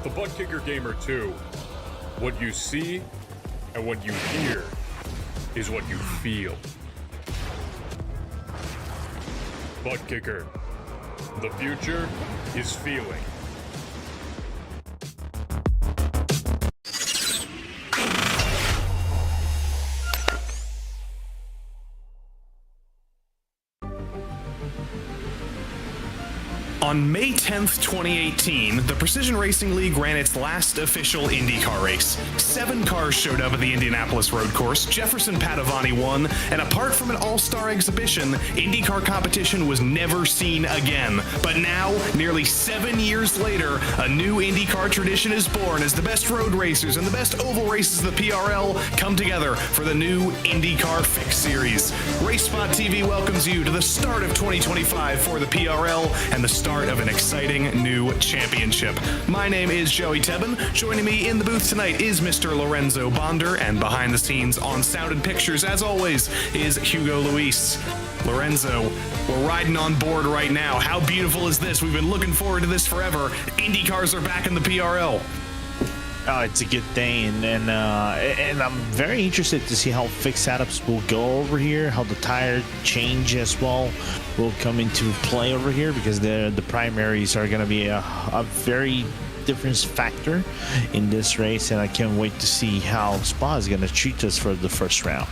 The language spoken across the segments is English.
The Butt Kicker Gamer 2. What you see and what you hear is what you feel. Butt Kicker. The future is feeling. On May 10th, 2018, the Precision Racing League ran its last official IndyCar race. 7 cars showed up at the Indianapolis road course, Jefferson Padovani won, and apart from an all-star exhibition, IndyCar competition was never seen again. But now, nearly 7 years later, a new IndyCar tradition is born as the best road racers and the best oval races of the PRL come together for the new IndyCar Fix Series. RaceSpotTV welcomes you to the start of 2025 for the PRL and the start of an exciting new championship. My name is Joey Tebben. Joining me in the booth tonight is Mr. Lorenzo Bonder, and behind the scenes on Sound and Pictures, as always, is Hugo Luis. Lorenzo, we're riding on board right now. How beautiful is this? We've been looking forward to this forever. IndyCars are back in the PRL. Oh, it's a good thing, and I'm very interested to see how fixed setups will go over here, how the tire change as well will come into play over here, because the primaries are going to be a very difference factor in this race, and I can't wait to see how Spa is going to treat us for the first round.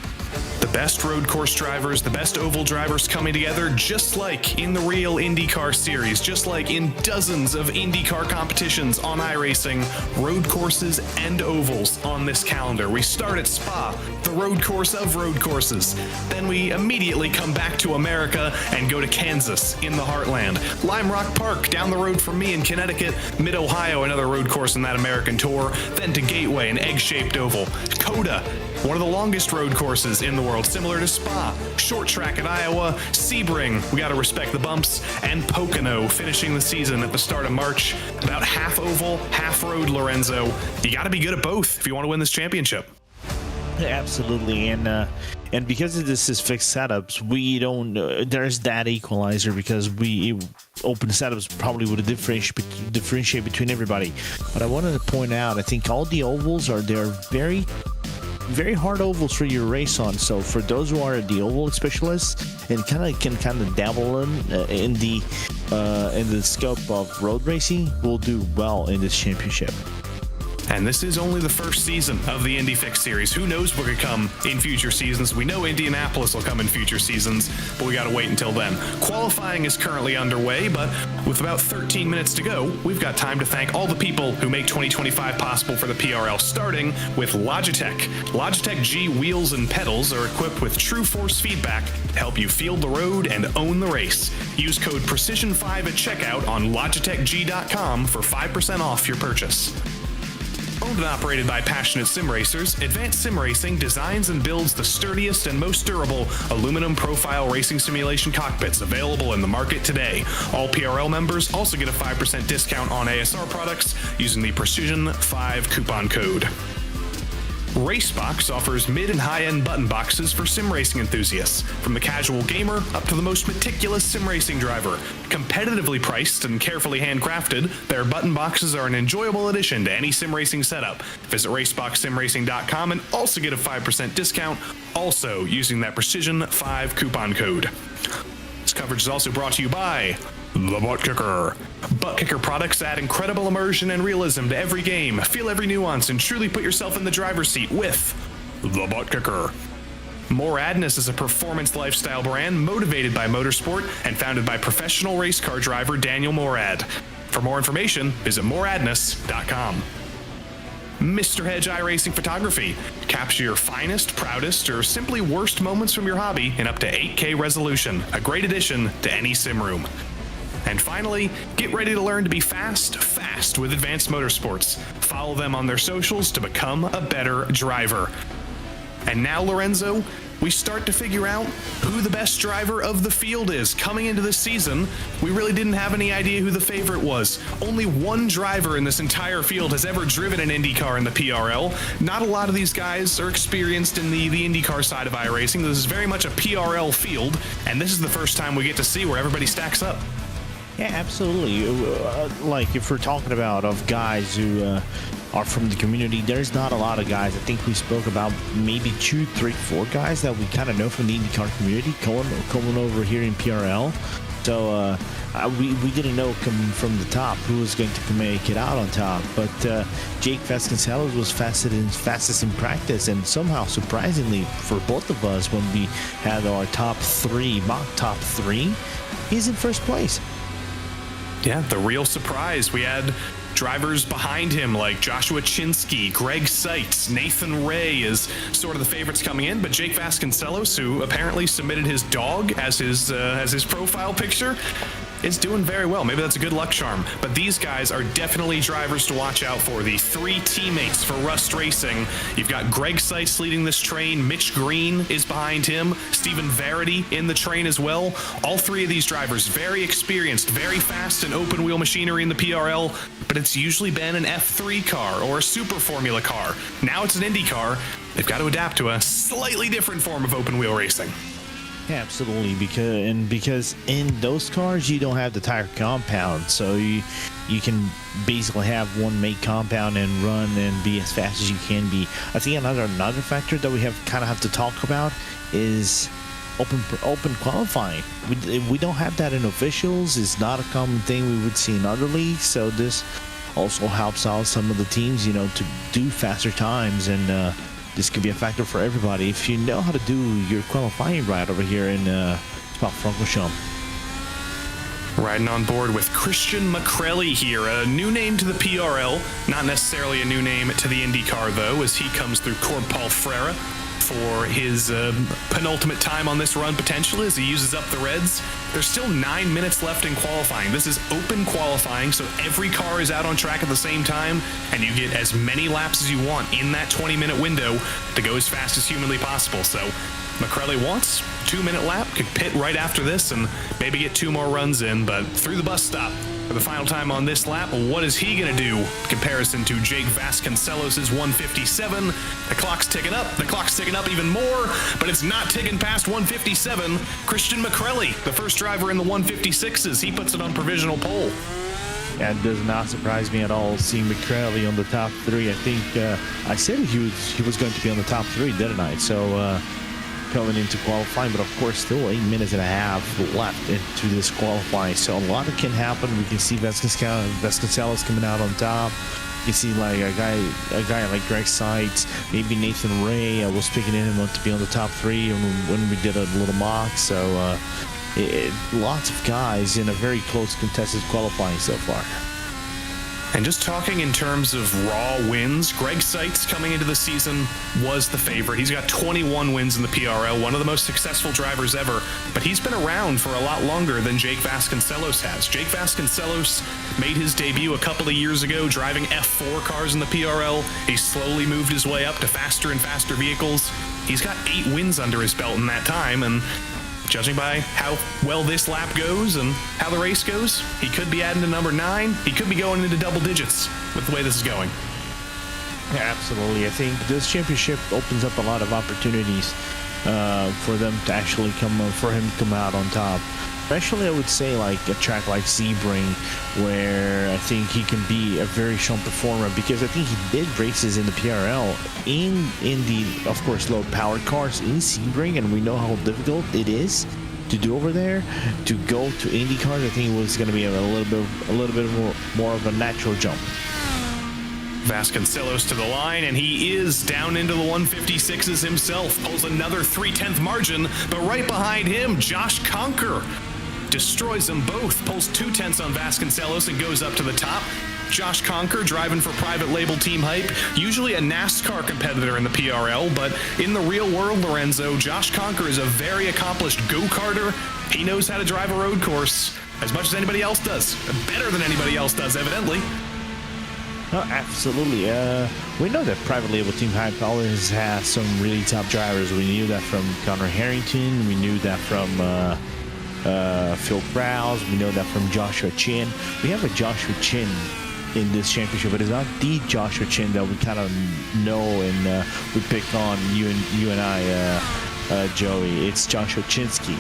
The best road course drivers, the best oval drivers coming together, just like in the real IndyCar series, just like in dozens of IndyCar competitions on iRacing, road courses and ovals on this calendar. We start at Spa, the road course of road courses. Then we immediately come back to America and go to Kansas in the heartland. Lime Rock Park down the road from me in Connecticut, Mid-Ohio, another road course in that American tour. Then to Gateway, an egg-shaped oval. Coda, one of the longest road courses in the world, similar to Spa. Short track at Iowa, Sebring, we gotta respect the bumps, and Pocono finishing the season at the start of March. About half oval, half road, Lorenzo. You gotta be good at both if you want to win this championship. Absolutely, and because this is fixed setups, we don't there's that equalizer, because we open setups probably would differentiate between everybody. But I wanted to point out, I think all the ovals they're very hard ovals for you to race on. So for those who are the oval specialists and can dabble in the scope of road racing, will do well in this championship. And this is only the first season of the Indy Fix Series. Who knows what could come in future seasons? We know Indianapolis will come in future seasons, but we got to wait until then. Qualifying is currently underway, but with about 13 minutes to go, we've got time to thank all the people who make 2025 possible for the PRL, starting with Logitech. Logitech G wheels and pedals are equipped with true force feedback to help you feel the road and own the race. Use code PRECISION5 at checkout on logitechg.com for 5% off your purchase. Owned and operated by passionate sim racers, Advanced Sim Racing designs and builds the sturdiest and most durable aluminum profile racing simulation cockpits available in the market today. All PRL members also get a 5% discount on ASR products using the Precision5 coupon code. Racebox offers mid and high-end button boxes for sim racing enthusiasts, from the casual gamer up to the most meticulous sim racing driver. Competitively priced and carefully handcrafted, their button boxes are an enjoyable addition to any sim racing setup. Visit raceboxsimracing.com and also get a 5% discount, also using that Precision5 coupon code. This coverage is also brought to you by the Butt Kicker. Butt Kicker products add incredible immersion and realism to every game. Feel every nuance and truly put yourself in the driver's seat with the Butt Kicker. Moradness is a performance lifestyle brand motivated by motorsport and founded by professional race car driver Daniel Morad. For more information, visit moradness.com. Mr. Hedge iRacing Photography. Capture your finest, proudest, or simply worst moments from your hobby in up to 8K resolution. A great addition to any sim room. And finally, get ready to learn to be fast with Advanced Motorsports. Follow them on their socials to become a better driver. And now, Lorenzo, we start to figure out who the best driver of the field is. Coming into this season, we really didn't have any idea who the favorite was. Only one driver in this entire field has ever driven an IndyCar in the PRL. Not a lot of these guys are experienced in the IndyCar side of iRacing. This is very much a PRL field, and this is the first time we get to see where everybody stacks up. Yeah, absolutely. Like if we're talking about of guys who are from the community, there's not a lot of guys. I think we spoke about maybe 2, 3, 4 guys that we kind of know from the IndyCar community coming over here in PRL. So we didn't know coming from the top who was going to make it out on top. But Jake Vasconcelos was fastest in practice, and somehow surprisingly for both of us, when we had our mock top three, he's in first place. Yeah, the real surprise. We had drivers behind him like Joshua Chinsky, Greg Seitz, Nathan Ray is sort of the favorites coming in, but Jake Vasconcelos, who apparently submitted his dog as his profile picture, is doing very well. Maybe that's a good luck charm. But these guys are definitely drivers to watch out for. The 3 teammates for Rust Racing. You've got Greg Seitz leading this train. Mitch Green is behind him. Stephen Verity in the train as well. All 3 of these drivers, very experienced, very fast in open wheel machinery in the PRL, but it's usually been an F3 car or a Super Formula car. Now it's an Indy car. They've got to adapt to a slightly different form of open wheel racing. Yeah, absolutely, because in those cars you don't have the tire compound, so you can basically have one make compound and run and be as fast as you can be. I think another factor that we have to talk about is open qualifying. We don't have that in officials. It's not a common thing we would see in other leagues, so this also helps out some of the teams, to do faster times, and this could be a factor for everybody if you know how to do your qualifying right over here in Spa-Francorchamps. Riding on board with Christian McCrelly here, a new name to the PRL, not necessarily a new name to the IndyCar though, as he comes through Corb Paul Freire for his penultimate time on this run potentially as he uses up the reds. There's still 9 minutes left in qualifying. This is open qualifying, so every car is out on track at the same time, and you get as many laps as you want in that 20-minute window to go as fast as humanly possible. So McCrelly wants a 2-minute lap, could pit right after this and maybe get 2 more runs in, but through the bus stop for the final time on this lap, what is he going to do? Comparison to Jake Vasconcelos' 157. The clock's ticking up even more, but it's not ticking past 157. Christian McCrelly, the first driver in the 156s, he puts it on provisional pole. Yeah, it does not surprise me at all seeing McCrelly on the top 3. I think I said he was going to be on the top 3, didn't I? So coming into qualifying, but of course still 8 minutes and a half left into this qualifying, so a lot can happen. We can see Vasconcelos coming out on top. You can see like a guy like Greg Seitz, maybe Nathan Ray. I was picking him up to be on the top 3 when we did a little mock. So lots of guys in a very close contested qualifying so far. And just talking in terms of raw wins, Greg Seitz coming into the season was the favorite. He's got 21 wins in the PRL, one of the most successful drivers ever, but he's been around for a lot longer than Jake Vasconcelos has. Jake Vasconcelos made his debut a couple of years ago driving F4 cars in the PRL. He slowly moved his way up to faster and faster vehicles. He's got 8 wins under his belt in that time, and judging by how well this lap goes and how the race goes, he could be adding to number 9. He could be going into double digits with the way this is going. Yeah, absolutely. I think this championship opens up a lot of opportunities for them to actually for him to come out on top. Especially, I would say, like a track like Sebring, where I think he can be a very strong performer, because I think he did races in the PRL in the, of course, low-powered cars in Sebring, and we know how difficult it is to do over there. To go to IndyCar, I think it was going to be a little bit more of a natural jump. Vasconcelos to the line, and he is down into the 156s himself. Pulls another 3/10 margin, but right behind him, Josh Conker destroys them both. Pulls 2/10 on Vasconcelos and goes up to the top. Josh Conker driving for private label Team Hype, usually a NASCAR competitor in the PRL, but in the real world, Lorenzo, Josh Conker is a very accomplished go-karter. He knows how to drive a road course as much as anybody else does. Better than anybody else does, evidently. No, absolutely. We know that private label Team Hype always has some really top drivers. We knew that from Connor Harrington. We knew that from Phil Browse. We know that from Joshua Chin. We have a Joshua Chin in this championship, but it's not the Joshua Chin that we kind of know and we picked on, you and I, Joey. It's Joshua Chinsky.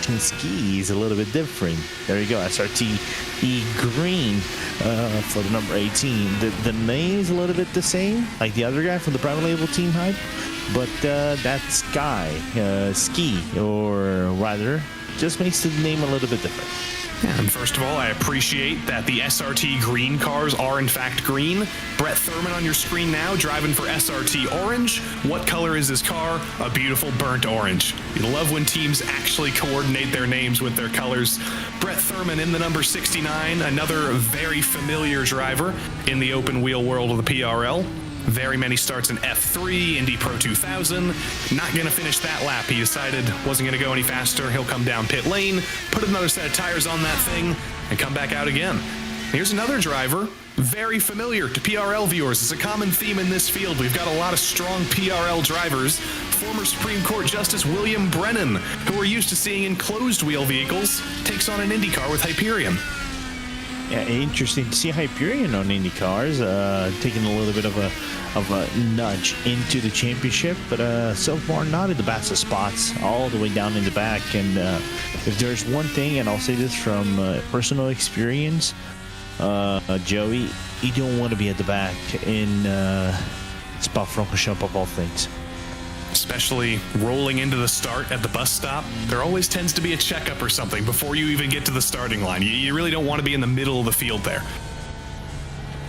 Chinsky is a little bit different. There you go. SRT E green for the number 18. The name is a little bit the same, like the other guy from the private label team hype, but that ski, or rather, just makes the name a little bit different. And first of all, I appreciate that the SRT green cars are in fact green. Brett Thurman on your screen now, driving for SRT orange. What color is his car? A beautiful burnt orange. You love when teams actually coordinate their names with their colors. Brett Thurman in the number 69, another very familiar driver in the open wheel world of the PRL. Very many starts in F3, Indy Pro 2000. Not going to finish that lap. He decided wasn't going to go any faster. He'll come down pit lane, put another set of tires on that thing, and come back out again. Here's another driver, very familiar to PRL viewers. It's a common theme in this field. We've got a lot of strong PRL drivers. Former Supreme Court Justice William Brennan, who we're used to seeing in closed wheel vehicles, takes on an Indycar with Hyperion. Yeah, interesting to see Hyperion on Indy cars, taking a little bit of a nudge into the championship, but so far not in the best of spots, all the way down in the back. And if there's one thing, and I'll say this from personal experience, Joey, you don't want to be at the back in Spa-Francorchamps of all things. Especially rolling into the start at the bus stop, there always tends to be a checkup or something before you even get to the starting line. You really don't want to be in the middle of the field there.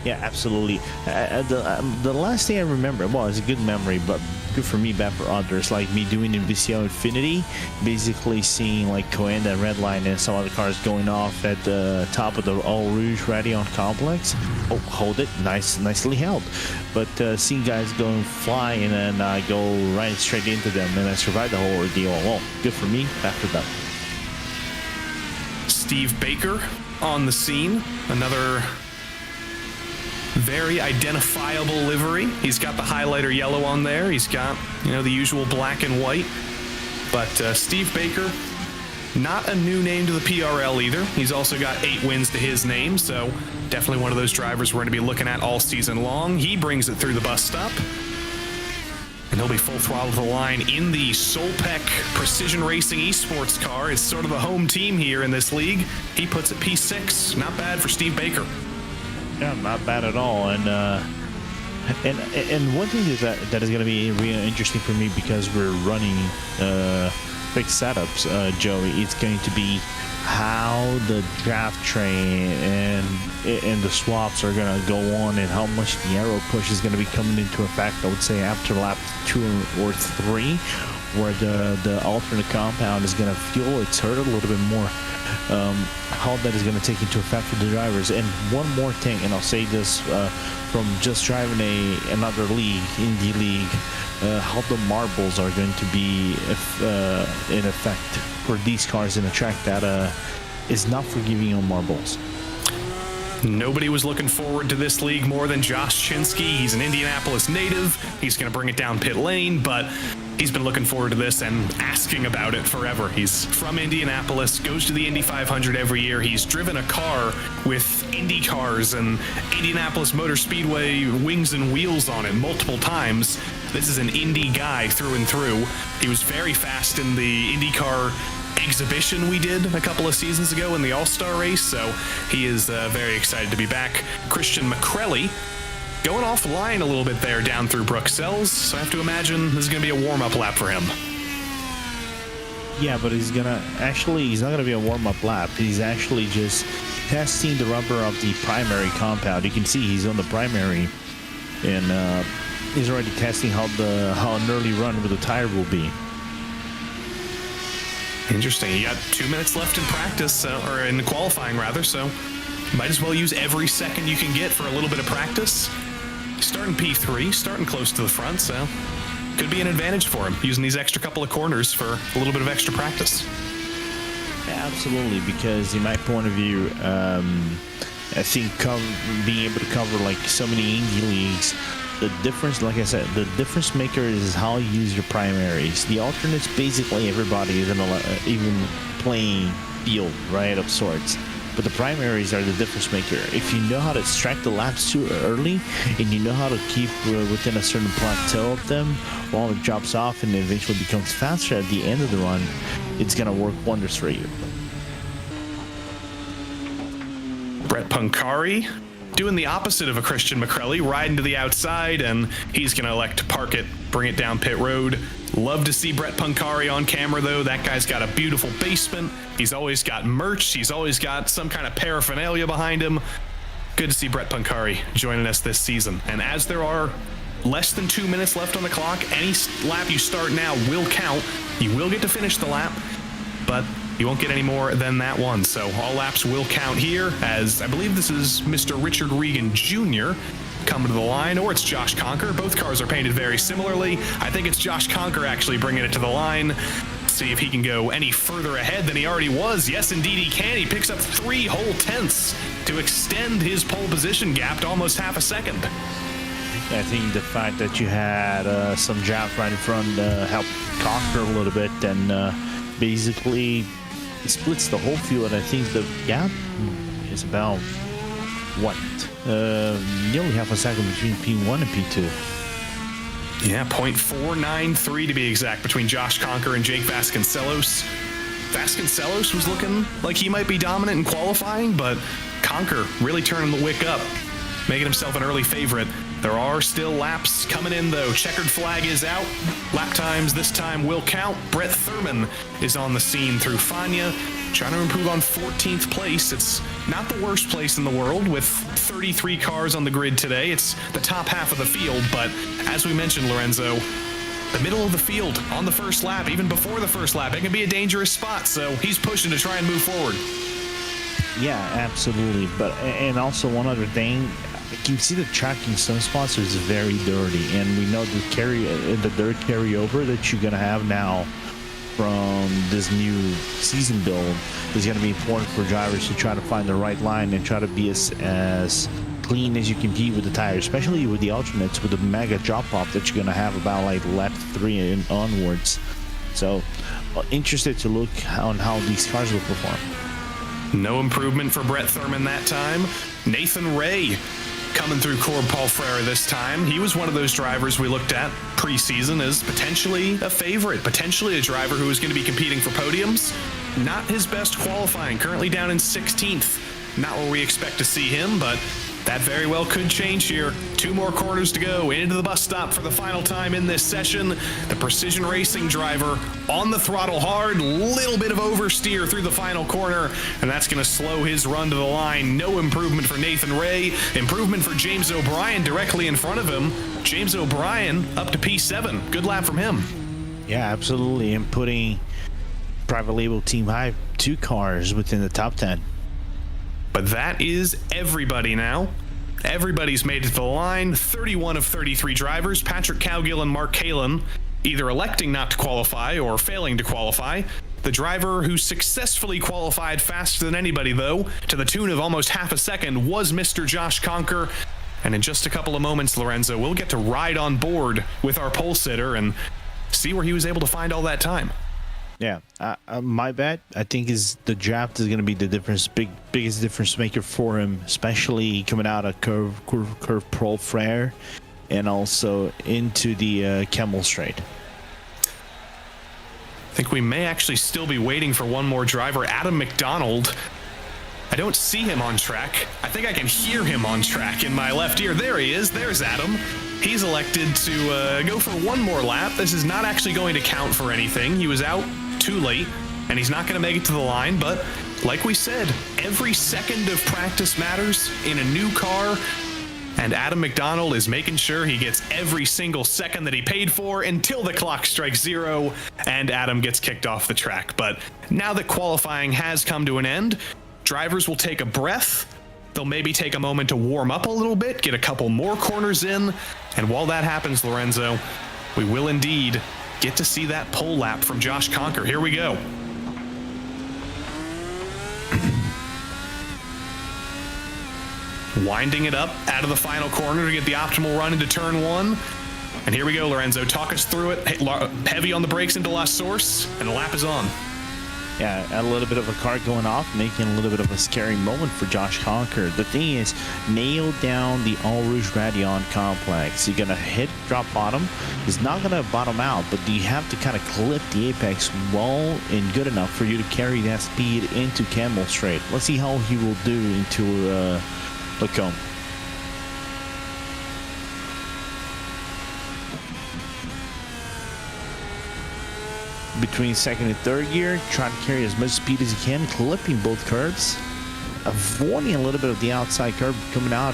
Yeah, absolutely. The last thing I remember, well, it's a good memory, but good for me, bad for others, like me doing in VCO Infinity, basically seeing like Coenda and Redline and some other cars going off at the top of the All Rouge Radeon complex. Oh, hold it, nicely held. But seeing guys go and fly, and then I go right straight into them, and I survive the whole ordeal. Well, good for me, bad for them. Steve Baker on the scene, another very identifiable livery. He's got the highlighter yellow on there. He's got, the usual black and white. But Steve Baker, not a new name to the PRL either. He's also got 8 wins to his name, so definitely one of those drivers we're going to be looking at all season long. He brings it through the bus stop, and he'll be full throttle to the line in the Solpec Precision Racing Esports car. It's sort of the home team here in this league. He puts it P6. Not bad for Steve Baker. Yeah, not bad at all. And one thing that is going to be really interesting for me, because we're running fixed setups, Joey, it's going to be how the draft train and the swaps are going to go on, and how much the aero push is going to be coming into effect. I would say after lap 2 or 3, where the alternate compound is going to fuel its hurt a little bit more. How that is going to take into effect for the drivers. And one more thing, and I'll say this from just driving another league, Indy League, how the marbles are going to be in effect for these cars in a track that is not forgiving on marbles. Nobody was looking forward to this league more than Josh Chinsky. He's an Indianapolis native. He's going to bring it down pit lane, but he's been looking forward to this and asking about it forever. He's from Indianapolis, goes to the Indy 500 every year. He's driven a car with Indy cars and Indianapolis Motor Speedway wings and wheels on it multiple times. This is an Indy guy through and through. He was very fast in the IndyCar exhibition we did a couple of seasons ago in the All-Star race, so he is very excited to be back. Christian McCrelly going offline a little bit there down through Bruxelles, so I have to imagine this is going to be a warm-up lap for him. Yeah, but he's not going to be a warm-up lap. He's actually just testing the rubber of the primary compound. You can see he's on the primary, and he's already testing how an early run with the tire will be. Interesting. You got 2 minutes left in practice, or in qualifying rather, so might as well use every second you can get for a little bit of practice. Starting P3, starting close to the front, so could be an advantage for him, using these extra couple of corners for a little bit of extra practice. Absolutely, because in my point of view, I think being able to cover like so many Indy leagues, the difference, like I said, the difference maker is how you use your primaries. The alternates, basically everybody is in a even playing field, right, of sorts. but the primaries are the difference maker. If you know how to extract the laps too early, and you know how to keep within a certain plateau of them while it drops off and eventually becomes faster at the end of the run, it's going to work wonders for you. Brett Pancari doing the opposite of a Christian McCrelly, riding to the outside, and he's going to elect to park it, bring it down pit road. Love to see Brett Pancari on camera, though. That guy's got a beautiful basement. He's always got merch. He's always got some kind of paraphernalia behind him. Good to see Brett Pancari joining us this season. And as there are less than 2 minutes left on the clock, any lap you start now will count. You will get to finish the lap, but you won't get any more than that one. So all laps will count here, as I believe this is Mr. Richard Regan Jr. coming to the line, or it's Josh Conker. Both cars are painted very similarly. I think it's Josh Conker actually bringing it to the line. See if he can go any further ahead than he already was. Yes, indeed he can. He picks up 3 whole tenths to extend his pole position gap to almost half a second. I think the fact that you had some draft right in front helped Conker a little bit, and basically splits the whole field. I think the gap is about nearly half a second between P1 and P2. Yeah, 0.493 to be exact between Josh Conker and Jake Vasconcelos. Vasconcelos was looking like he might be dominant in qualifying, but Conker really turning the wick up, making himself an early favorite. There are still laps coming in, though. Checkered flag is out. Lap times this time will count. Brett Thurman is on the scene through Fania, trying to improve on 14th place. It's not the worst place in the world with 33 cars on the grid today. It's the top half of the field, but as we mentioned, Lorenzo, the middle of the field on the first lap, even before the first lap, it can be a dangerous spot, so he's pushing to try and move forward. Yeah, absolutely. And also one other thing, you can see the track in some spots is very dirty, and we know the dirt carryover that you're gonna have now from this new season build is going to be important for drivers to try to find the right line and try to be as clean as you can be with the tires, especially with the alternates, with the mega drop off that you're going to have about like lap 3 and onwards. So interested to look on how these cars will perform. No improvement for Brett Thurman that time. Nathan Ray coming through Corb Paul Frere this time. He was one of those drivers we looked at preseason as potentially a favorite, potentially a driver who was going to be competing for podiums. Not his best qualifying, currently down in 16th. Not where we expect to see him, but that very well could change here. 2 more corners to go into the bus stop for the final time in this session. The Precision Racing driver on the throttle hard, little bit of oversteer through the final corner, and that's going to slow his run to the line. No improvement for Nathan Ray. Improvement for James O'Brien directly in front of him. James O'Brien up to P7. Good lap from him. Yeah, absolutely. And putting private label Team High 2 cars within the top 10. But that is everybody now. Everybody's made it to the line. 31 of 33 drivers, Patrick Cowgill and Mark Kalin, either electing not to qualify or failing to qualify. The driver who successfully qualified faster than anybody, though, to the tune of almost half a second, was Mr. Josh Conker. And in just a couple of moments, Lorenzo, we'll get to ride on board with our pole sitter and see where he was able to find all that time. Yeah, my bet, I think, is the draft is going to be the biggest difference maker for him, especially coming out of Curve Pro Frere and also into the Camel Straight. I think we may actually still be waiting for one more driver, Adam McDonald. I don't see him on track. I think I can hear him on track in my left ear. There he is. There's Adam. He's elected to go for one more lap. This is not actually going to count for anything. He was out too late, and he's not going to make it to the line, but like we said, every second of practice matters in a new car, and Adam McDonald is making sure he gets every single second that he paid for until the clock strikes 0 and Adam gets kicked off the track. But now that qualifying has come to an end, drivers will take a breath. They'll maybe take a moment to warm up a little bit, get a couple more corners in, and while that happens, Lorenzo, we will indeed get to see that pole lap from Josh Conker. Here we go. Winding it up out of the final corner to get the optimal run into turn 1. And here we go, Lorenzo. Talk us through it. Heavy on the brakes into La Source, and the lap is on. Yeah, a little bit of a car going off, making a little bit of a scary moment for Josh Conker. The thing is, nail down the All Rouge Radion complex. You're gonna hit drop bottom. It's not gonna bottom out, but you have to kind of clip the apex well and good enough for you to carry that speed into Camel Straight. Let's see how he will do into Lacombe. Between second and third gear, trying to carry as much speed as he can, clipping both curves, avoiding a little bit of the outside curve coming out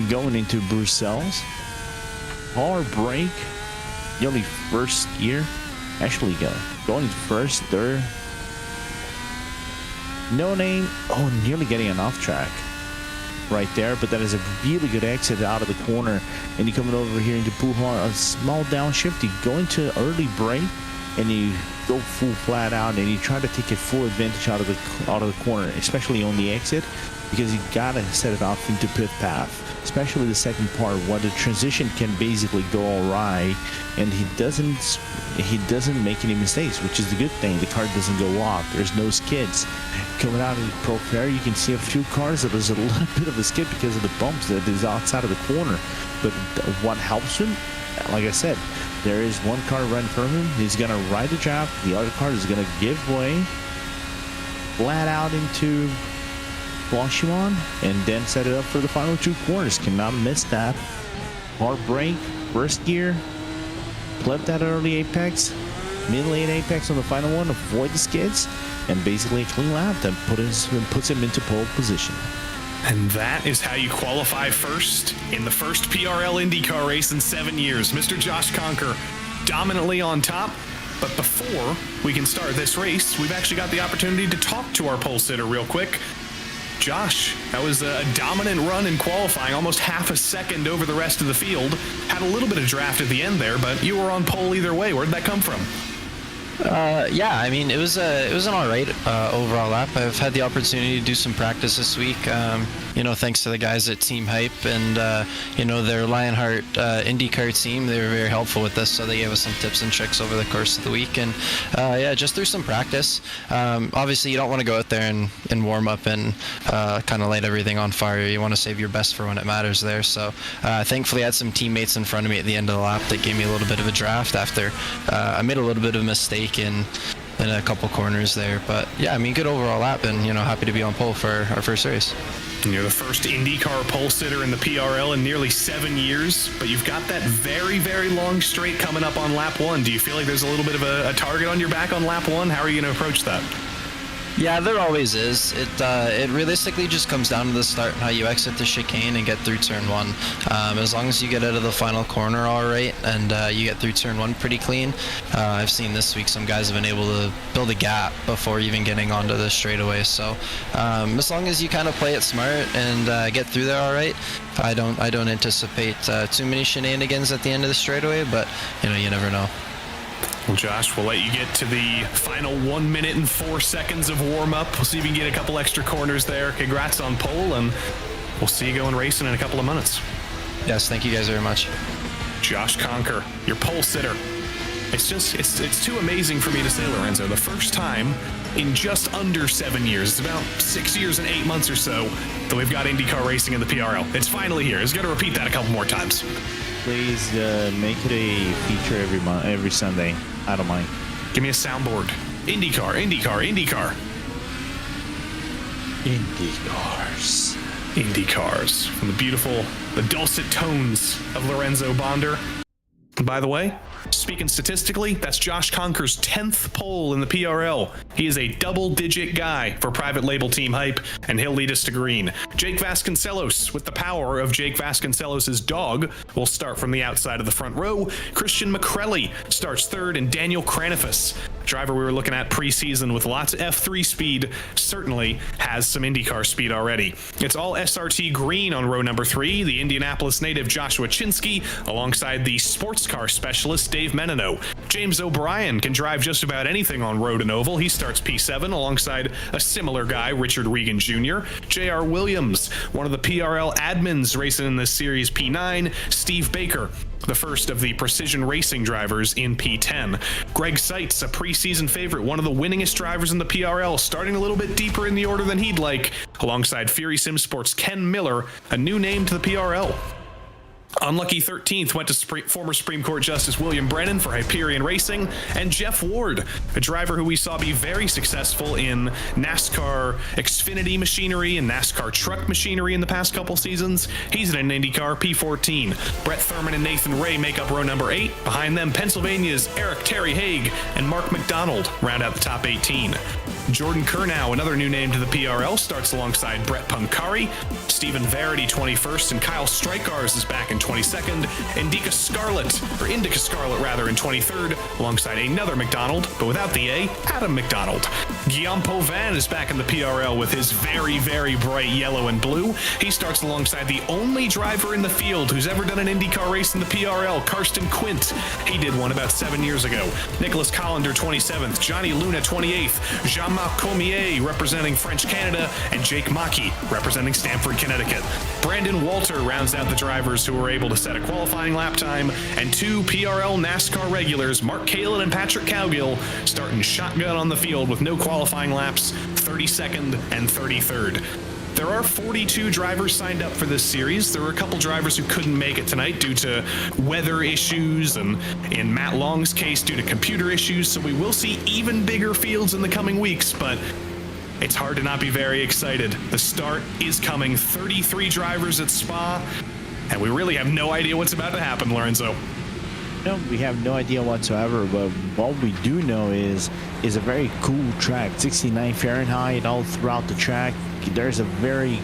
going into Bruxelles. Hard brake, nearly first gear, actually going first, third. No name, nearly getting an off track right there, but that is a really good exit out of the corner. And you coming over here into Pujon, a small downshift, you go into early brake, and you go full flat out, and you try to take a full advantage out of the corner, especially on the exit, because you gotta set it off into pit path, especially the second part where the transition can basically go all right, and he doesn't make any mistakes, which is the good thing. The car doesn't go off. There's no skids. Coming out of the Pro Fair, you can see a few cars that there's a little bit of a skid because of the bumps that is outside of the corner. But what helps him, like I said, there is one car right in front of him. He's going to ride the trap. The other car is going to give way flat out into Blanchimont and then set it up for the final two corners. Cannot miss that. Hard brake, first gear, clip that early apex, mid-lane apex on the final one, avoid the skids, and basically a clean lap that puts him into pole position. And that is how you qualify first in the first PRL IndyCar race in 7 years. Mr. Josh Conker dominantly on top. But before we can start this race, we've actually got the opportunity to talk to our pole sitter real quick. Josh, that was a dominant run in qualifying, almost half a second over the rest of the field. Had a little bit of draft at the end there, but you were on pole either way. Where did that come from? Yeah, I mean, it was an all right overall lap. I've had the opportunity to do some practice this week, thanks to the guys at Team Hype and, their Lionheart IndyCar team. They were very helpful with this, so they gave us some tips and tricks over the course of the week. And, just through some practice. Obviously, you don't want to go out there and warm up and kind of light everything on fire. You want to save your best for when it matters there. So, thankfully, I had some teammates in front of me at the end of the lap that gave me a little bit of a draft after I made a little bit of a mistake in a couple corners there. But yeah, I mean, good overall lap, and happy to be on pole for our first race. And you're the first IndyCar pole sitter in the PRL in nearly 7 years, but you've got that very, very long straight coming up on lap one. Do you feel like there's a little bit of a target on your back on lap one? How are you going to approach that? Yeah, there always is. It realistically just comes down to the start and how you exit the chicane and get through turn one. As long as you get out of the final corner all right and you get through turn one pretty clean. I've seen this week some guys have been able to build a gap before even getting onto the straightaway. So as long as you kind of play it smart and get through there all right, I don't anticipate too many shenanigans at the end of the straightaway, but you never know. Well, Josh, we'll let you get to the final 1 minute and 4 seconds of warm-up. We'll see if you can get a couple extra corners there. Congrats on pole, and we'll see you going racing in a couple of minutes. Yes, thank you guys very much. Josh Conker, your pole sitter. It's too amazing for me to say, Lorenzo. The first time in just under 7 years, it's about 6 years and 8 months or so, that we've got IndyCar racing in the PRL. It's finally here. It's going to repeat that a couple more times. Please make it a feature every Sunday. I don't mind. Give me a soundboard. IndyCar, IndyCar, IndyCar. IndyCars. IndyCars. From the dulcet tones of Lorenzo Bonder. And by the way, speaking statistically, that's Josh Conker's 10th pole in the PRL. He is a double-digit guy for private label Team Hype, and he'll lead us to green. Jake Vasconcelos, with the power of Jake Vasconcelos' dog, will start from the outside of the front row. Christian McCrelly starts third, and Daniel Kranifus, driver we were looking at preseason with lots of F3 speed, certainly has some IndyCar speed already. It's all SRT green on row number 3, the Indianapolis native Joshua Chinsky, alongside the sports car specialist Dave Menino. James O'Brien can drive just about anything on road and oval. He starts P7 alongside a similar guy, Richard Regan Jr. J.R. Williams, one of the PRL admins racing in this series, P9. Steve Baker, the first of the precision racing drivers in P10. Greg Seitz, a preseason favorite, one of the winningest drivers in the PRL, starting a little bit deeper in the order than he'd like, alongside Fury Sim Sports' Ken Miller, a new name to the PRL. Unlucky 13th went to former Supreme Court Justice William Brennan for Hyperion Racing, and Jeff Ward, a driver who we saw be very successful in NASCAR Xfinity machinery and NASCAR truck machinery in the past couple seasons. He's in an IndyCar P14. Brett Thurman and Nathan Ray make up row number 8. Behind them, Pennsylvania's Eric Terry Haig and Mark McDonald round out the top 18. Jordan Kernow, another new name to the PRL, starts alongside Brett Pancari. Stephen Verity, 21st, and Kyle Strykars is back in 22nd. Indica Scarlet in 23rd, alongside another McDonald, but without the A, Adam McDonald. Guillaume Pauvin is back in the PRL with his very, very bright yellow and blue. He starts alongside the only driver in the field who's ever done an IndyCar race in the PRL, Karsten Quint. He did one about 7 years ago. Nicholas Collender, 27th. Johnny Luna, 28th. Jean-Marc Cormier representing French Canada, and Jake Maki representing Stamford, Connecticut. Brandon Walter rounds out the drivers who were able to set a qualifying lap time, and 2 PRL NASCAR regulars, Mark Kalin and Patrick Cowgill, starting shotgun on the field with no qualifying laps, 32nd and 33rd. There are 42 drivers signed up for this series. There were a couple drivers who couldn't make it tonight due to weather issues, and in Matt Long's case, due to computer issues, so we will see even bigger fields in the coming weeks, but it's hard to not be very excited. The start is coming. 33 drivers at Spa, and we really have no idea what's about to happen, Lorenzo. No, we have no idea whatsoever, but what we do know is a very cool track. 69 Fahrenheit all throughout the track. There's a very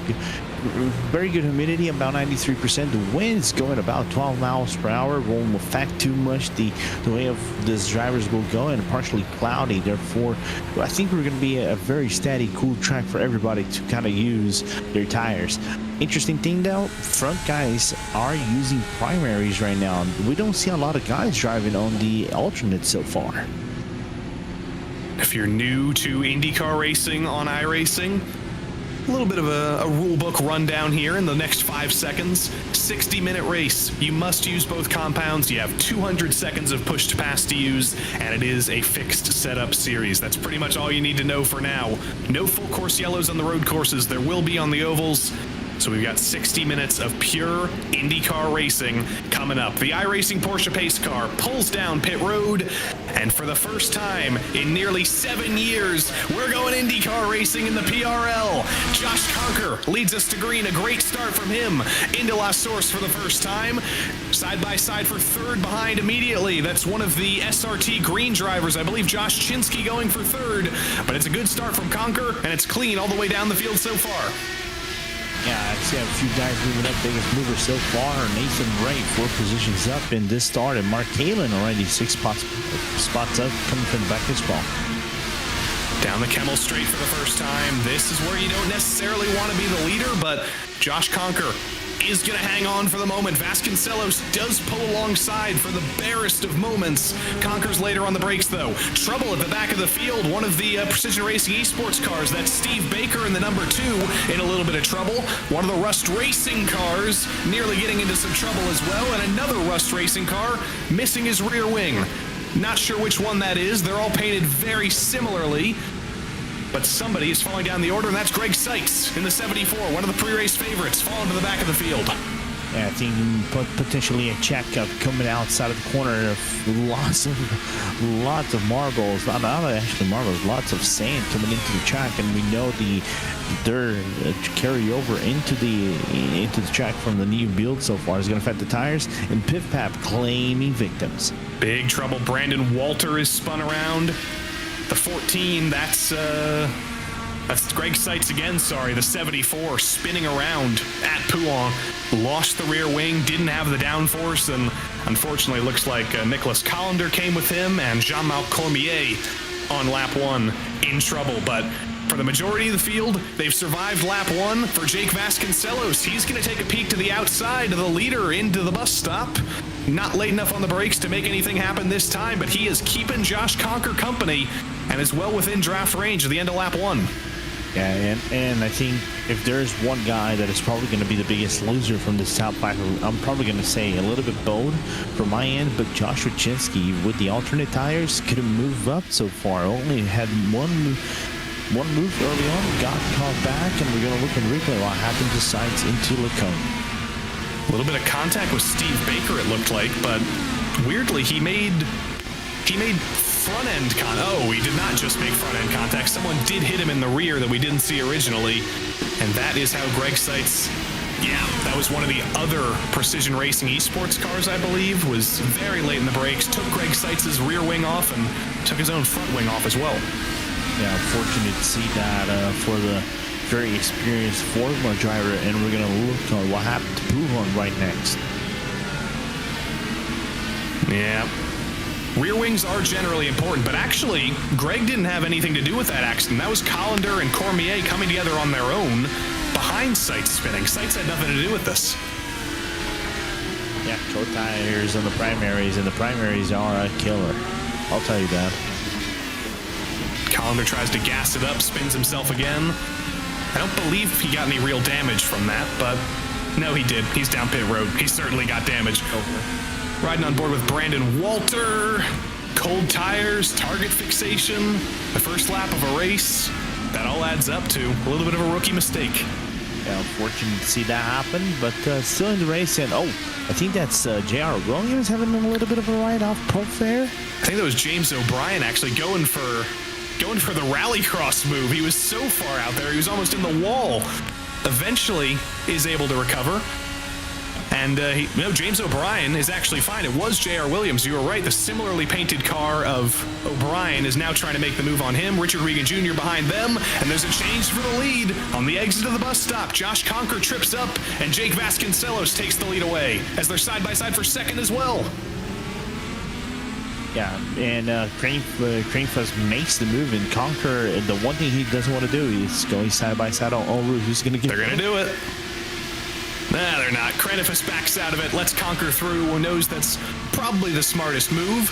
good humidity, about 93%. The wind's going about 12 miles per hour. Won't affect too much the way of these drivers will go, and partially cloudy. Therefore, I think we're going to be a very steady, cool track for everybody to kind of use their tires. Interesting thing though, front guys are using primaries right now. We don't see a lot of guys driving on the alternates so far. If you're new to IndyCar racing on iRacing, a little bit of a rule book rundown here in the next 5 seconds. 60-minute race. You must use both compounds. You have 200 seconds of push to pass to use, and it is a fixed setup series. That's pretty much all you need to know for now. No full course yellows on the road courses. There will be on the ovals. So we've got 60 minutes of pure IndyCar racing coming up. The iRacing Porsche pace car pulls down pit road, and for the first time in nearly 7 years, we're going IndyCar racing in the PRL. Josh Conker leads us to green. A great start from him into La Source for the first time. Side by side for third behind immediately. That's one of the SRT green drivers. I believe Josh Chinsky going for third. But it's a good start from Conker, and it's clean all the way down the field so far. Yeah, I see a few guys moving up. Biggest mover so far. Nathan Ray 4 positions up in this start, and Mark Kalin already 6 spots up, coming from the back as well. Down the Kemmel Straight for the first time. This is where you don't necessarily want to be the leader, but Josh Conker is going to hang on for the moment. Vasconcelos does pull alongside for the barest of moments. Conker's later on the brakes, though. Trouble at the back of the field. One of the Precision Racing esports cars, that's Steve Baker in the number 2, in a little bit of trouble. One of the Rust Racing cars nearly getting into some trouble as well, and another Rust Racing car missing his rear wing. Not sure which one that is. They're all painted very similarly, but somebody is falling down the order, and that's Greg Seitz in the 74, one of the pre-race favorites, falling to the back of the field. Yeah, I think potentially a check coming outside of the corner of lots of marbles, not actually marbles, lots of sand coming into the track, and we know their carry over into the track from the new build so far is going to affect the tires, and Piff Pap claiming victims. Big trouble. Brandon Walter is spun around. The 14, that's Greg Seitz again, sorry. The 74 spinning around at Pouin. Lost the rear wing, didn't have the downforce, and unfortunately looks like Nicholas Collender came with him, and Jean-Marc Cormier on lap 1 in trouble. But for the majority of the field, they've survived lap 1. For Jake Vasconcelos, he's going to take a peek to the outside of the leader into the bus stop. Not late enough on the brakes to make anything happen this time, but he is keeping Josh Conker company and is well within draft range at the end of lap 1. Yeah, and I think if there's one guy that is probably going to be the biggest loser from this top 5, I'm probably going to say a little bit bold from my end, but Josh Wojcinski with the alternate tires couldn't move up so far. Only had one move early on, got caught back, and we're going to look and replay what happened to sides into Lacombe. A little bit of contact with Steve Baker, it looked like, but weirdly, he made front-end Oh, he did not just make front-end contact. Someone did hit him in the rear that we didn't see originally, and that is how Greg Seitz, that was one of the other Precision Racing Esports cars, I believe, was very late in the brakes, took Greg Seitz's rear wing off, and took his own front wing off as well. Yeah, fortunate to see that for the very experienced Formula driver, and we're going to look on what happened to Buhorn right next. Yeah. Rear wings are generally important, but actually, Greg didn't have anything to do with that accident. That was Collender and Cormier coming together on their own behind Seitz spinning. Seitz had nothing to do with this. Yeah, co-tires on the primaries, and the primaries are a killer. I'll tell you that. Collender tries to gas it up, spins himself again. I don't believe he got any real damage from that, but no, he did. He's down pit road. He certainly got damage. Riding on board with Brandon Walter, cold tires, target fixation, the first lap of a race. That all adds up to a little bit of a rookie mistake. Yeah, unfortunate to see that happen, but still in the race. And I think that's J.R. Williams having a little bit of a ride-off Prof there. I think that was James O'Brien actually going for the rallycross move. He was so far out there, he was almost in the wall. Eventually is able to recover. And James O'Brien is actually fine. It was J.R. Williams. You were right. The similarly painted car of O'Brien is now trying to make the move on him. Richard Regan Jr. behind them. And there's a change for the lead. On the exit of the bus stop, Josh Conker trips up, and Jake Vasconcelos takes the lead away as they're side-by-side for second as well. Yeah, and Cranefuss makes the move, and Conker, the one thing he doesn't want to do is going side-by-side on route. Who's going to get... They're going to do it. Nah, they're not. Cranifus backs out of it, lets Conker through, knows that's probably the smartest move.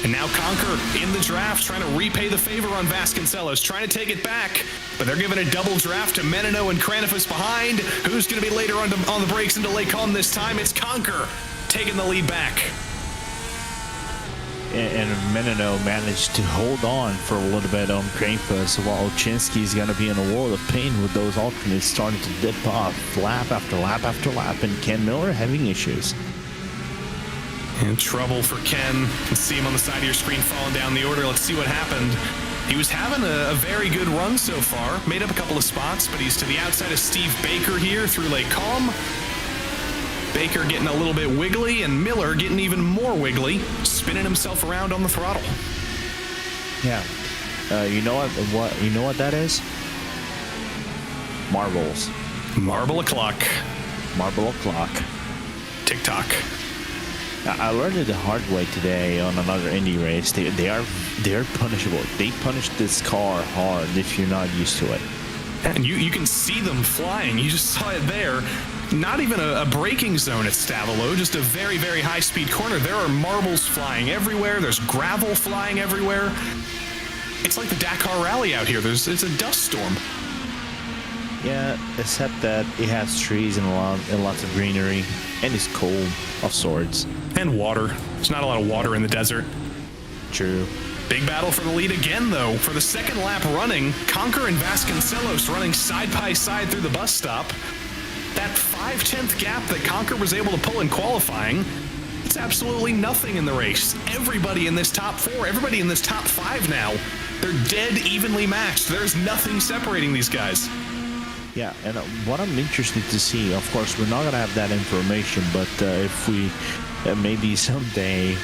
And now Conker in the draft, trying to repay the favor on Vasconcelos, trying to take it back. But they're giving a double draft to Menino and Cranifus behind. Who's going to be later on the brakes into Lake Holm this time? It's Conker taking the lead back. And Menino managed to hold on for a little bit on Cranefus, while Ochinsky's going to be in a world of pain with those alternates starting to dip off lap after lap after lap, and Ken Miller having issues. In trouble for Ken. You can see him on the side of your screen falling down the order. Let's see what happened. He was having a very good run so far. Made up a couple of spots, but he's to the outside of Steve Baker here through Lake Calm. Baker getting a little bit wiggly, and Miller getting even more wiggly, spinning himself around on the throttle. Yeah. You know what that is? Marbles. Marble o'clock. Marble o'clock. Tick-tock. I learned it the hard way today on another Indy race. They're punishable. They punish this car hard if you're not used to it. And you can see them flying. You just saw it there. Not even a braking zone at Stavelo, just a very, very high-speed corner. There are marbles flying everywhere. There's gravel flying everywhere. It's like the Dakar Rally out here. It's a dust storm. Yeah, except that it has trees and lots of greenery, and it's cold of sorts. And water. There's not a lot of water in the desert. True. Big battle for the lead again, though. For the second lap running, Conker and Vasconcelos running side by side through the bus stop. That 5/10 gap that Conker was able to pull in qualifying, it's absolutely nothing in the race. Everybody in this top 4, everybody in this top 5 now, they're dead evenly matched. There's nothing separating these guys. Yeah, and what I'm interested to see, of course, we're not going to have that information, but if we maybe someday,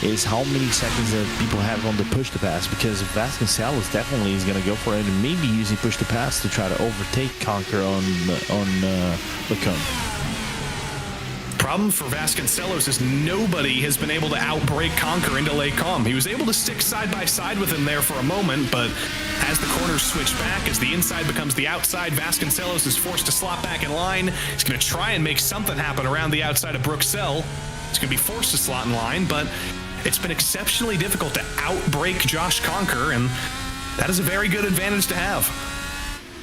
is how many seconds that people have on the push to pass, because Vasconcelos definitely is going to go for it and maybe using push to pass to try to overtake Conker on Lacombe. Problem for Vasconcelos is nobody has been able to outbrake Conker into Lake Calm. He was able to stick side by side with him there for a moment, but as the corners switch back, as the inside becomes the outside, Vasconcelos is forced to slot back in line. He's going to try and make something happen around the outside of Bruxelles. He's going to be forced to slot in line, but it's been exceptionally difficult to outbrake Josh Conker, and that is a very good advantage to have.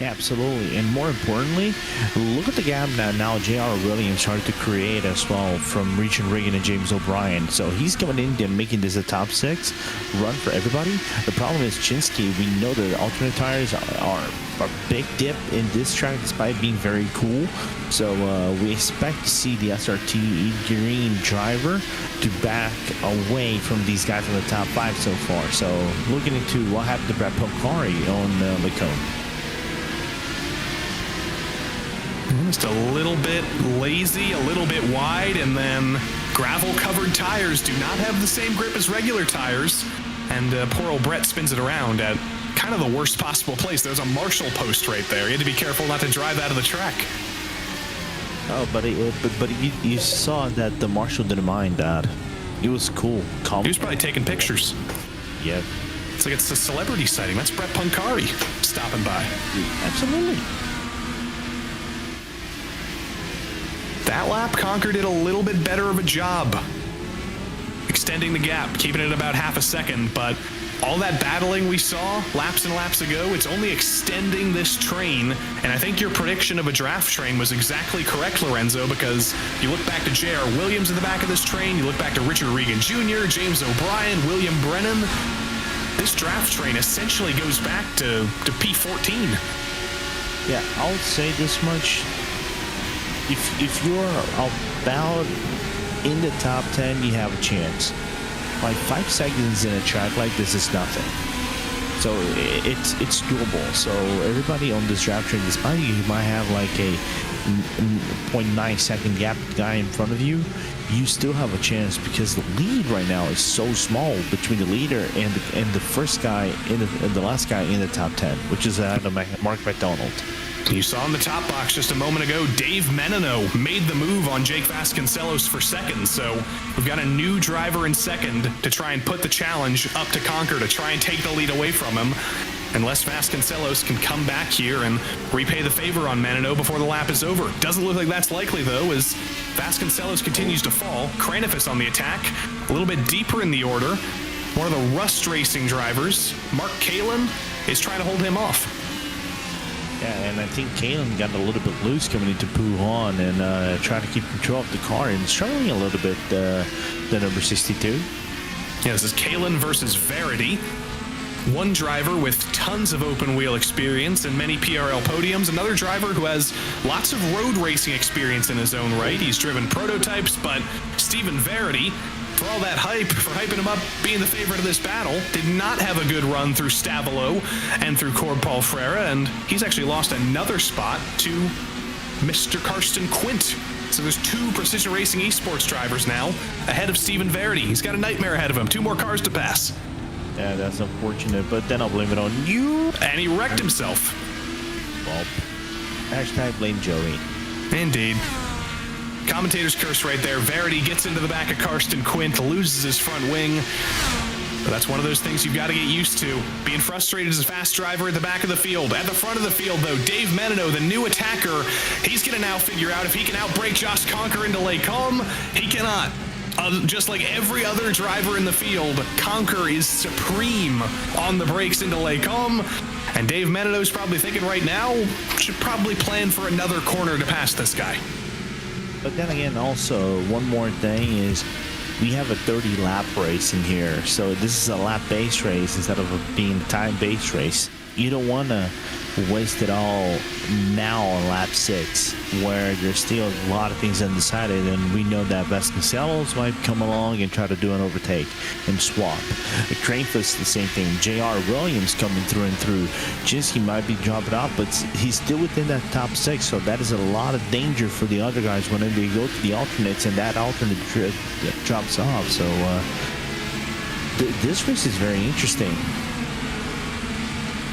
Absolutely, and more importantly, look at the gap that now J.R. Williams started to create as well from Richard Regan and James O'Brien. So he's coming in and making this a top 6 run for everybody. The problem is Chinsky. We know that alternate tires are a big dip in this track despite being very cool. So we expect to see the SRT green driver to back away from these guys in the top 5 so far. So looking into what happened to Brad Pocari on Lacombe. Just a little bit lazy, a little bit wide, and then gravel-covered tires do not have the same grip as regular tires. And poor old Brett spins it around at kind of the worst possible place. There's a Marshall post right there. You had to be careful not to drive out of the track. Oh, but you saw that the Marshall didn't mind that. It was cool. Calm. He was probably taking pictures. Yeah. It's like it's a celebrity sighting. That's Brett Pocari stopping by. Absolutely. That lap, Conker did a little bit better of a job extending the gap, keeping it about half a second, but all that battling we saw laps and laps ago, it's only extending this train, and I think your prediction of a draft train was exactly correct, Lorenzo, because you look back to J.R. Williams in the back of this train, you look back to Richard Regan Jr., James O'Brien, William Brennan. This draft train essentially goes back to P14. Yeah, I'll say this much. If you're about in the top 10, you have a chance. Like 5 seconds in a track like this is nothing. So it's doable. So everybody on this draft train, despite you might have like a 0.9 second gap guy in front of you, you still have a chance because the lead right now is so small between the leader and the first guy and the last guy in the top 10, which is Mark McDonald. You saw in the top box just a moment ago, Dave Menino made the move on Jake Vasconcelos for second. So we've got a new driver in second to try and put the challenge up to Conker to try and take the lead away from him. Unless Vasconcelos can come back here and repay the favor on Menino before the lap is over. Doesn't look like that's likely, though, as Vasconcelos continues to fall. Cranifus on the attack, a little bit deeper in the order. One of the Rust Racing drivers, Mark Kalin, is trying to hold him off. Yeah, and I think Kalen got a little bit loose coming into Pujon and trying to keep control of the car and struggling a little bit, the number 62. Yeah, this is Kalen versus Verity. One driver with tons of open wheel experience and many PRL podiums. Another driver who has lots of road racing experience in his own right. He's driven prototypes, but Stephen Verity, for all that hype, for hyping him up, being the favorite of this battle, did not have a good run through Stavelo and through Corb Paul Frere, and he's actually lost another spot to Mr. Karsten Quint. So there's 2 Precision Racing Esports drivers now ahead of Stephen Verity. He's got a nightmare ahead of him, 2 more cars to pass. Yeah, that's unfortunate, but then I'll blame it on you. And he wrecked himself. Well, hashtag blame Joey. Indeed. Commentator's curse right there. Verity gets into the back of Karsten Quint, loses his front wing. But that's one of those things you've got to get used to. Being frustrated as a fast driver at the back of the field. At the front of the field, though, Dave Menino, the new attacker, he's going to now figure out if he can outbrake Josh Conker into Lake Home. He cannot. Just like every other driver in the field, Conker is supreme on the brakes into Lake Home. And Dave Menino's probably thinking right now, should probably plan for another corner to pass this guy. But then again, also, one more thing is we have a 30-lap race in here. So this is a lap-based race instead of being a time-based race. You don't want to waste it all now on lap 6, where there's still a lot of things undecided, and we know that Vasconcelos might come along and try to do an overtake and swap. Cranefus, the same thing. J.R. Williams coming through and through. Jinsky might be dropping off, but he's still within that top 6, so that is a lot of danger for the other guys when they go to the alternates and that alternate drops off. So this race is very interesting.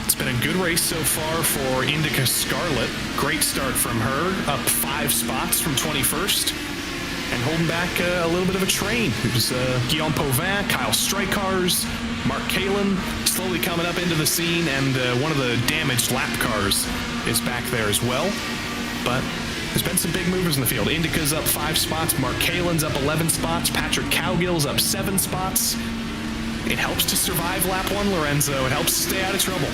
It's been a good race so far for Indica Scarlet. Great start from her, up 5 spots from 21st. And holding back a little bit of a train. It was Guillaume Pauvin, Kyle Strykars, Mark Kalin slowly coming up into the scene, and one of the damaged lap cars is back there as well. But there's been some big movers in the field. Indica's up 5 spots, Mark Kalin's up 11 spots, Patrick Cowgill's up 7 spots. It helps to survive lap 1, Lorenzo. It helps to stay out of trouble.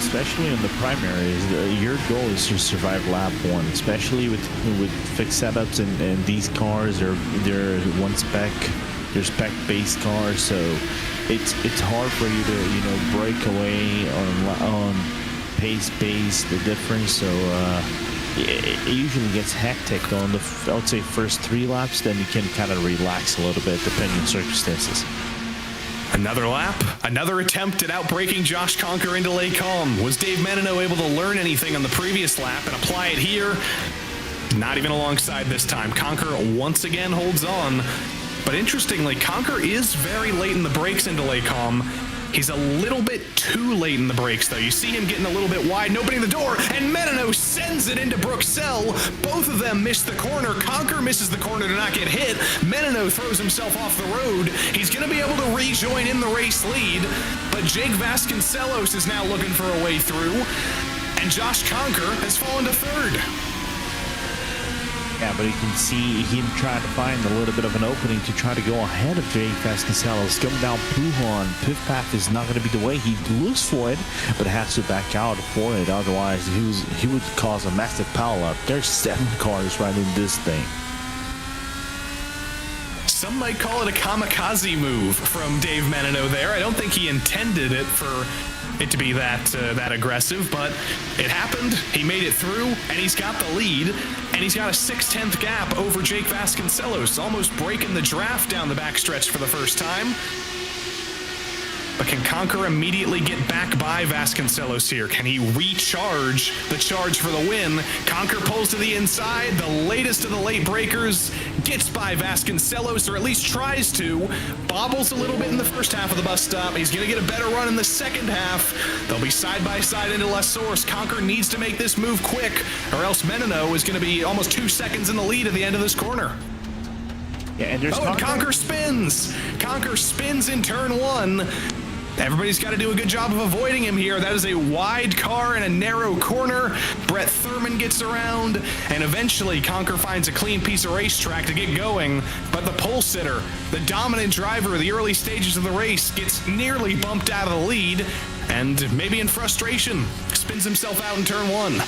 especially in the primaries, your goal is to survive lap one, especially with fixed setups and these cars they're they're spec-based cars, so it's hard for you to break away on pace base the difference. So it usually gets hectic on I would say first 3 laps. Then you can kind of relax a little bit depending on circumstances. Another lap, another attempt at outbraking Josh Conker into Les Combes. Was Dave Menino able to learn anything on the previous lap and apply it here? Not even alongside this time. Conker once again holds on. But interestingly, Conker is very late in the brakes into Les Combes. He's a little bit too late in the brakes, though. You see him getting a little bit wide and opening the door, and Menino sends it into Bruxelles. Both of them miss the corner. Conker misses the corner to not get hit. Menino throws himself off the road. He's going to be able to rejoin in the race lead, but Jake Vasconcelos is now looking for a way through, and Josh Conker has fallen to third. Yeah, but you can see him trying to find a little bit of an opening to try to go ahead of Jake Vasconcelos. Coming down Pujon, pit path is not going to be the way. He looks for it, but has to back out for it. Otherwise, he would cause a massive pileup. There's 7 cars right in this thing. Some might call it a kamikaze move from Dave Menino there. I don't think he intended it for it to be that aggressive, but it happened. He made it through, and he's got the lead, and he's got a 6/10 gap over Jake Vasconcelos, almost breaking the draft down the backstretch for the first time. But can Conker immediately get back by Vasconcelos here? Can he recharge the charge for the win? Conker pulls to the inside. The latest of the late breakers gets by Vasconcelos, or at least tries to. Bobbles a little bit in the first half of the bus stop. He's going to get a better run in the second half. They'll be side by side into La Source. Conker needs to make this move quick, or else Menino is going to be almost 2 seconds in the lead at the end of this corner. Yeah, and there's and Conker spins. Conker spins in turn 1. Everybody's got to do a good job of avoiding him here. That is a wide car in a narrow corner. Brett Thurman gets around, and eventually Conker finds a clean piece of racetrack to get going. But the pole sitter, the dominant driver of the early stages of the race, gets nearly bumped out of the lead, and maybe in frustration, spins himself out in turn 1.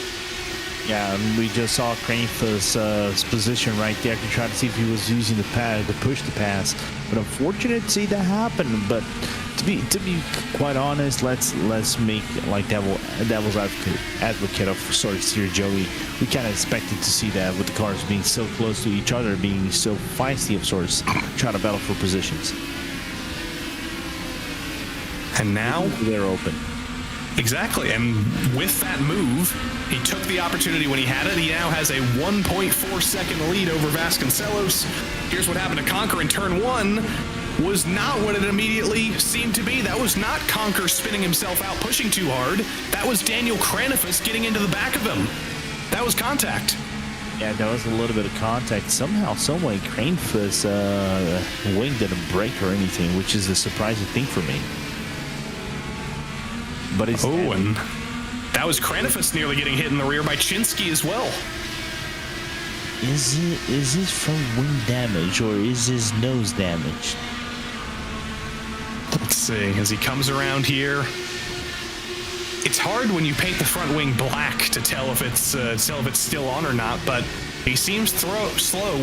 Yeah, and we just saw Cranefa's position right there to try to see if he was using the pad to push the pass. But unfortunate to see that happen. But to be quite honest, let's make like devil's advocate of sorts here, Joey. We kind of expected to see that with the cars being so close to each other, being so feisty of sorts, trying to battle for positions. And now they're open. Exactly, and with that move, he took the opportunity when he had it. He now has a 1.4 second lead over Vasconcelos. Here's what happened to Conker in turn 1. Was not what it immediately seemed to be. That was not Conker spinning himself out, pushing too hard. That was Daniel Cranefus getting into the back of him. That was contact. Yeah, there was a little bit of contact. Somehow, someway, Cranefus' wing didn't break or anything, which is a surprising thing for me. But it's and that was Cranefus nearly getting hit in the rear by Chinsky as well. Is this from wing damage or is his nose damage? Let's see, as he comes around here. It's hard when you paint the front wing black to tell if it's still on or not, but he seems slow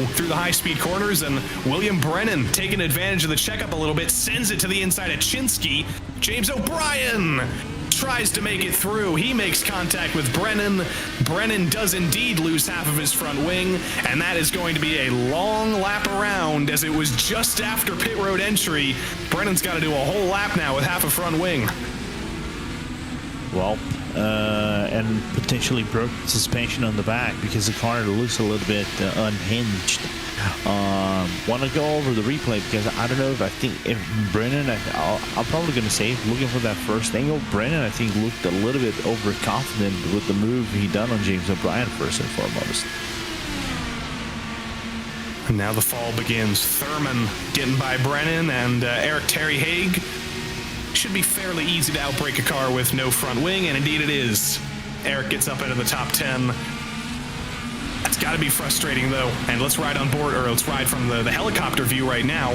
through the high-speed corners, and William Brennan, taking advantage of the checkup a little bit, sends it to the inside of Chinsky. James O'Brien tries to make it through. He makes contact with Brennan. Brennan does indeed lose half of his front wing, and that is going to be a long lap around, as it was just after pit road entry. Brennan's got to do a whole lap now with half a front wing. Well, and potentially broke suspension on the back because the car looks a little bit unhinged. Want to go over the replay because I don't know if Brennan, I'm probably going to say, looking for that first angle, Brennan, I think, looked a little bit overconfident with the move he done on James O'Brien first and foremost. And now the fall begins. Thurman getting by Brennan, and Eric Terry Haig. Should be fairly easy to outbrake a car with no front wing, and indeed it is. Eric gets up into the top 10. That's got to be frustrating, though. And let's ride on board, or let's ride from the helicopter view right now.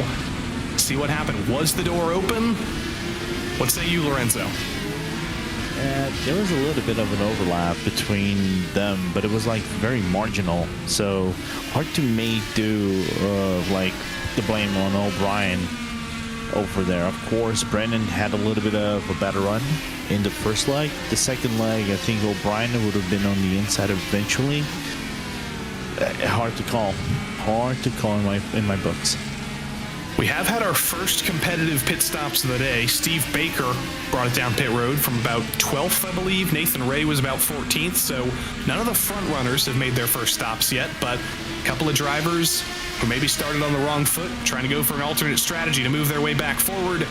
See what happened. Was the door open? What say you, Lorenzo? There was a little bit of an overlap between them, but it was like very marginal. So hard to make do like the blame on O'Brien over there. Of course, Brennan had a little bit of a better run in the first leg. The second leg, I think O'Brien would have been on the inside eventually. Hard to call. Hard to call in my books. We have had our first competitive pit stops of the day. Steve Baker brought it down pit road from about 12th, I believe. Nathan Ray was about 14th, so none of the front runners have made their first stops yet, but a couple of drivers who maybe started on the wrong foot, trying to go for an alternate strategy to move their way back forward.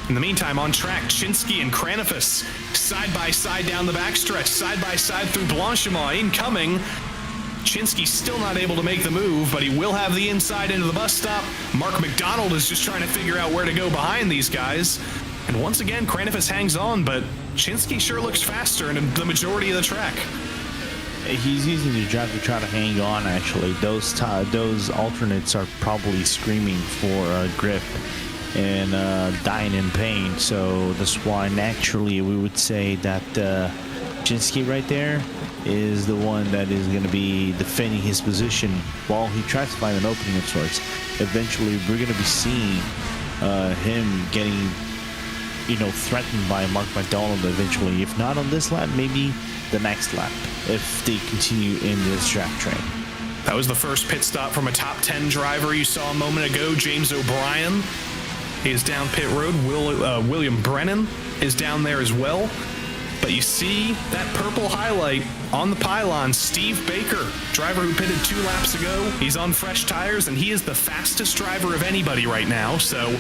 In the meantime, on track, Chinsky and Kranifus side by side down the backstretch, side by side through Blanchimont, incoming. Chinsky still not able to make the move, but he will have the inside into the bus stop. Mark McDonald is just trying to figure out where to go behind these guys. And once again, Kranifus hangs on, but Chinsky sure looks faster in the majority of the track. He's using the drive to try to hang on, actually. Those alternates are probably screaming for grip and dying in pain. So that's why naturally we would say that Chinsky right there is the one that is going to be defending his position while he tries to find an opening of sorts. Eventually, we're going to be seeing him getting, threatened by Mark McDonald eventually. If not on this lap, maybe the next lap, if they continue in this drag train. That was the first pit stop from a top 10 driver you saw a moment ago, James O'Brien. He is down pit road. William Brennan is down there as well. But you see that purple highlight on the pylon, Steve Baker, driver who pitted 2 laps ago. He's on fresh tires, and he is the fastest driver of anybody right now. So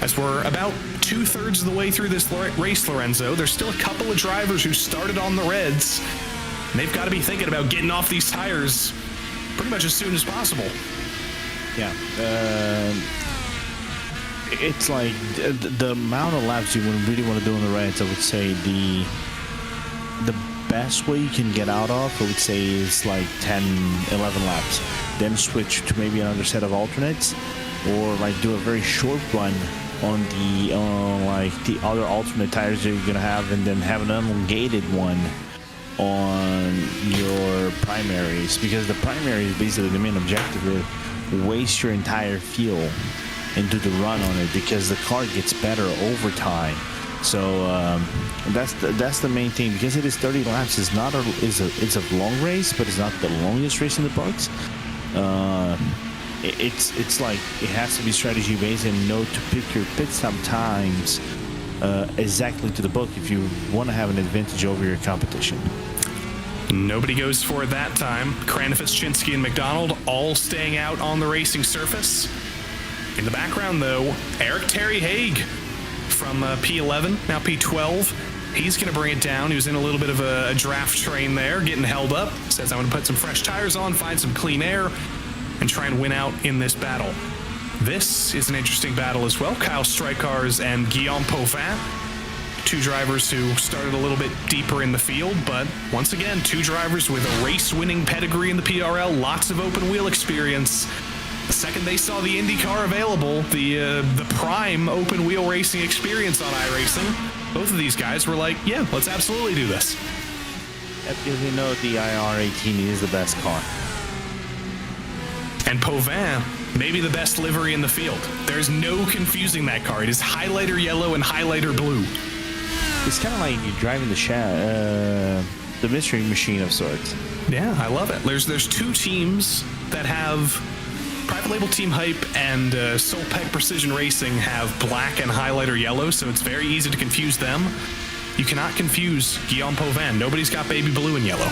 as we're about 2/3 of the way through this race, Lorenzo, there's still a couple of drivers who started on the Reds, and they've got to be thinking about getting off these tires pretty much as soon as possible. Yeah. It's like the amount of laps you would really want to do on the Reds, I would say the best way you can get out of, I would say, is like 10, 11 laps. Then switch to maybe another set of alternates, or like do a very short run on the other alternate tires that you're gonna have, and then have an elongated one on your primaries, because the primary is basically the main objective is waste your entire fuel and do the run on it, because the car gets better over time. So that's the main thing, because it is 30 laps. It's a long race, but it's not the longest race in the books. It's like it has to be strategy based and know to pick your pit stop times exactly to the book if you want to have an advantage over your competition. Nobody goes for it that time. Kranifus, Chinsky, and McDonald all staying out on the racing surface. In the background, though, Eric Terry Haig from P11, now P12. He's going to bring it down. He was in a little bit of a draft train there, getting held up. Says, I'm going to put some fresh tires on, find some clean air, and try and win out in this battle. This is an interesting battle as well. Kyle Strykars and Guillaume Pauvin, 2 drivers who started a little bit deeper in the field, but once again, 2 drivers with a race-winning pedigree in the PRL, lots of open-wheel experience. The second they saw the Indycar available, the prime open-wheel racing experience on iRacing, both of these guys were like, yeah, let's absolutely do this. Because they know the IR18 is the best car. And Pauvin, maybe the best livery in the field. There's no confusing that car. It is highlighter yellow and highlighter blue. It's kind of like you're driving the mystery machine of sorts. Yeah, I love it. There's 2 teams that have Private Label Team Hype and Solpec Precision Racing have black and highlighter yellow, so it's very easy to confuse them. You cannot confuse Guillaume Pauvin. Nobody's got baby blue and yellow.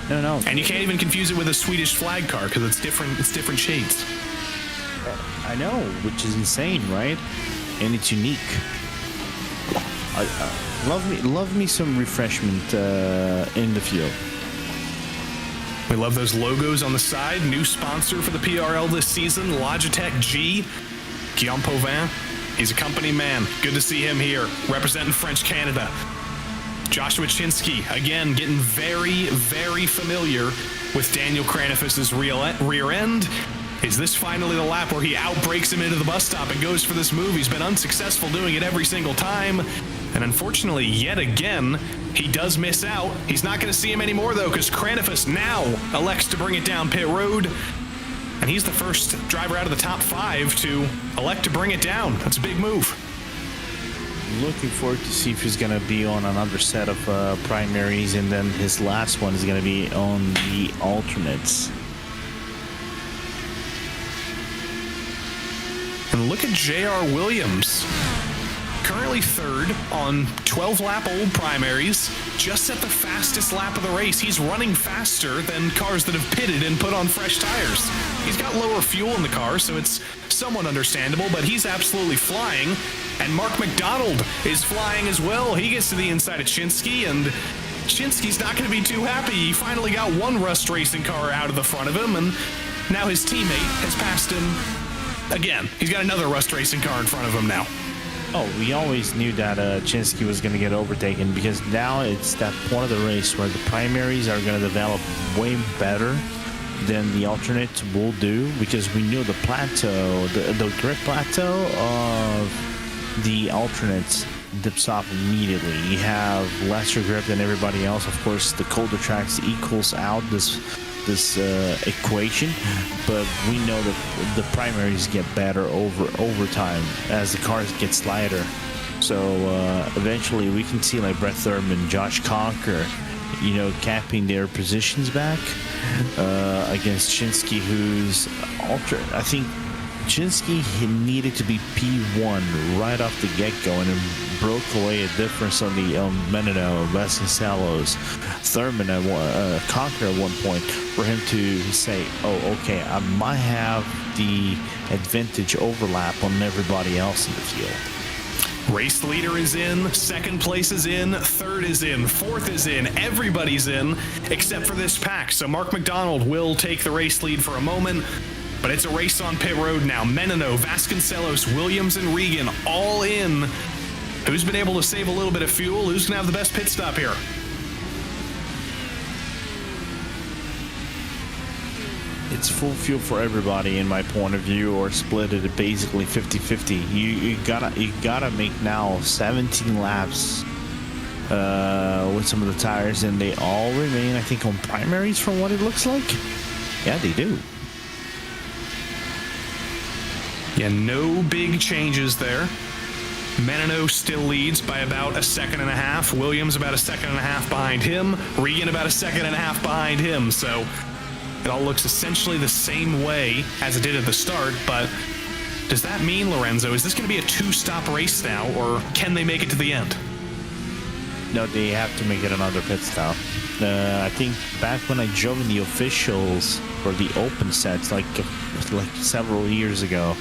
No. And you can't even confuse it with a Swedish flag car because it's different shades. I know, which is insane, right? And it's unique. Love me some refreshment in the field. We love those logos on the side. New sponsor for the PRL this season, Logitech G. Guillaume Pauvin, he's a company man. Good to see him here, representing French Canada. Joshua Chinsky, again, getting very, very familiar with Daniel Kranifus's rear end. Is this finally the lap where he outbreaks him into the bus stop and goes for this move? He's been unsuccessful doing it every single time. And unfortunately, yet again, he does miss out. He's not going to see him anymore, though, because Kranifus now elects to bring it down pit road. And he's the first driver out of the top 5 to elect to bring it down. That's a big move. Looking forward to see if he's going to be on another set of primaries, and then his last one is going to be on the alternates. And look at J.R. Williams. Currently third on 12-lap-old primaries, just at the fastest lap of the race. He's running faster than cars that have pitted and put on fresh tires. He's got lower fuel in the car, so it's somewhat understandable, but he's absolutely flying. And Mark McDonald is flying as well. He gets to the inside of Chinsky, and Chinsky's not going to be too happy. He finally got one Rust Racing car out of the front of him, and now his teammate has passed him again. He's got another Rust Racing car in front of him now. Oh, we always knew that Chinsky was going to get overtaken, because now it's that point of the race where the primaries are going to develop way better than the alternates will do, because we knew the plateau, the grip plateau of the alternates dips off immediately. You have lesser grip than everybody else. Of course, the colder tracks equals out this equation, but we know that the primaries get better over time as the cars get lighter. So eventually we can see like Brett Thurman, Josh Conker, capping their positions back against Chinsky, who's I think Chinsky needed to be P1 right off the get-go, and it broke away a difference on the Menino, Vasconcelos, Thurman, Conquer at one point, for him to say, oh, okay, I might have the advantage overlap on everybody else in the field. Race leader is in, second place is in, third is in, fourth is in, everybody's in, except for this pack. So Mark McDonald will take the race lead for a moment, but it's a race on pit road now. Menino, Vasconcelos, Williams, and Regan all in. Who's been able to save a little bit of fuel? Who's going to have the best pit stop here? It's full fuel for everybody in my point of view, or split it at basically 50-50. You gotta make now 17 laps with some of the tires, and they all remain, I think, on primaries from what it looks like. Yeah, they do. Yeah, no big changes there. Menino still leads by about a second and a half. Williams about a second and a half behind him. Regan about a second and a half behind him. So it all looks essentially the same way as it did at the start, but does that mean, Lorenzo, is this going to be a two-stop race now, or can they make it to the end? No, they have to make it another pit stop. I think back when I drove in the officials for the open sets, like several years ago,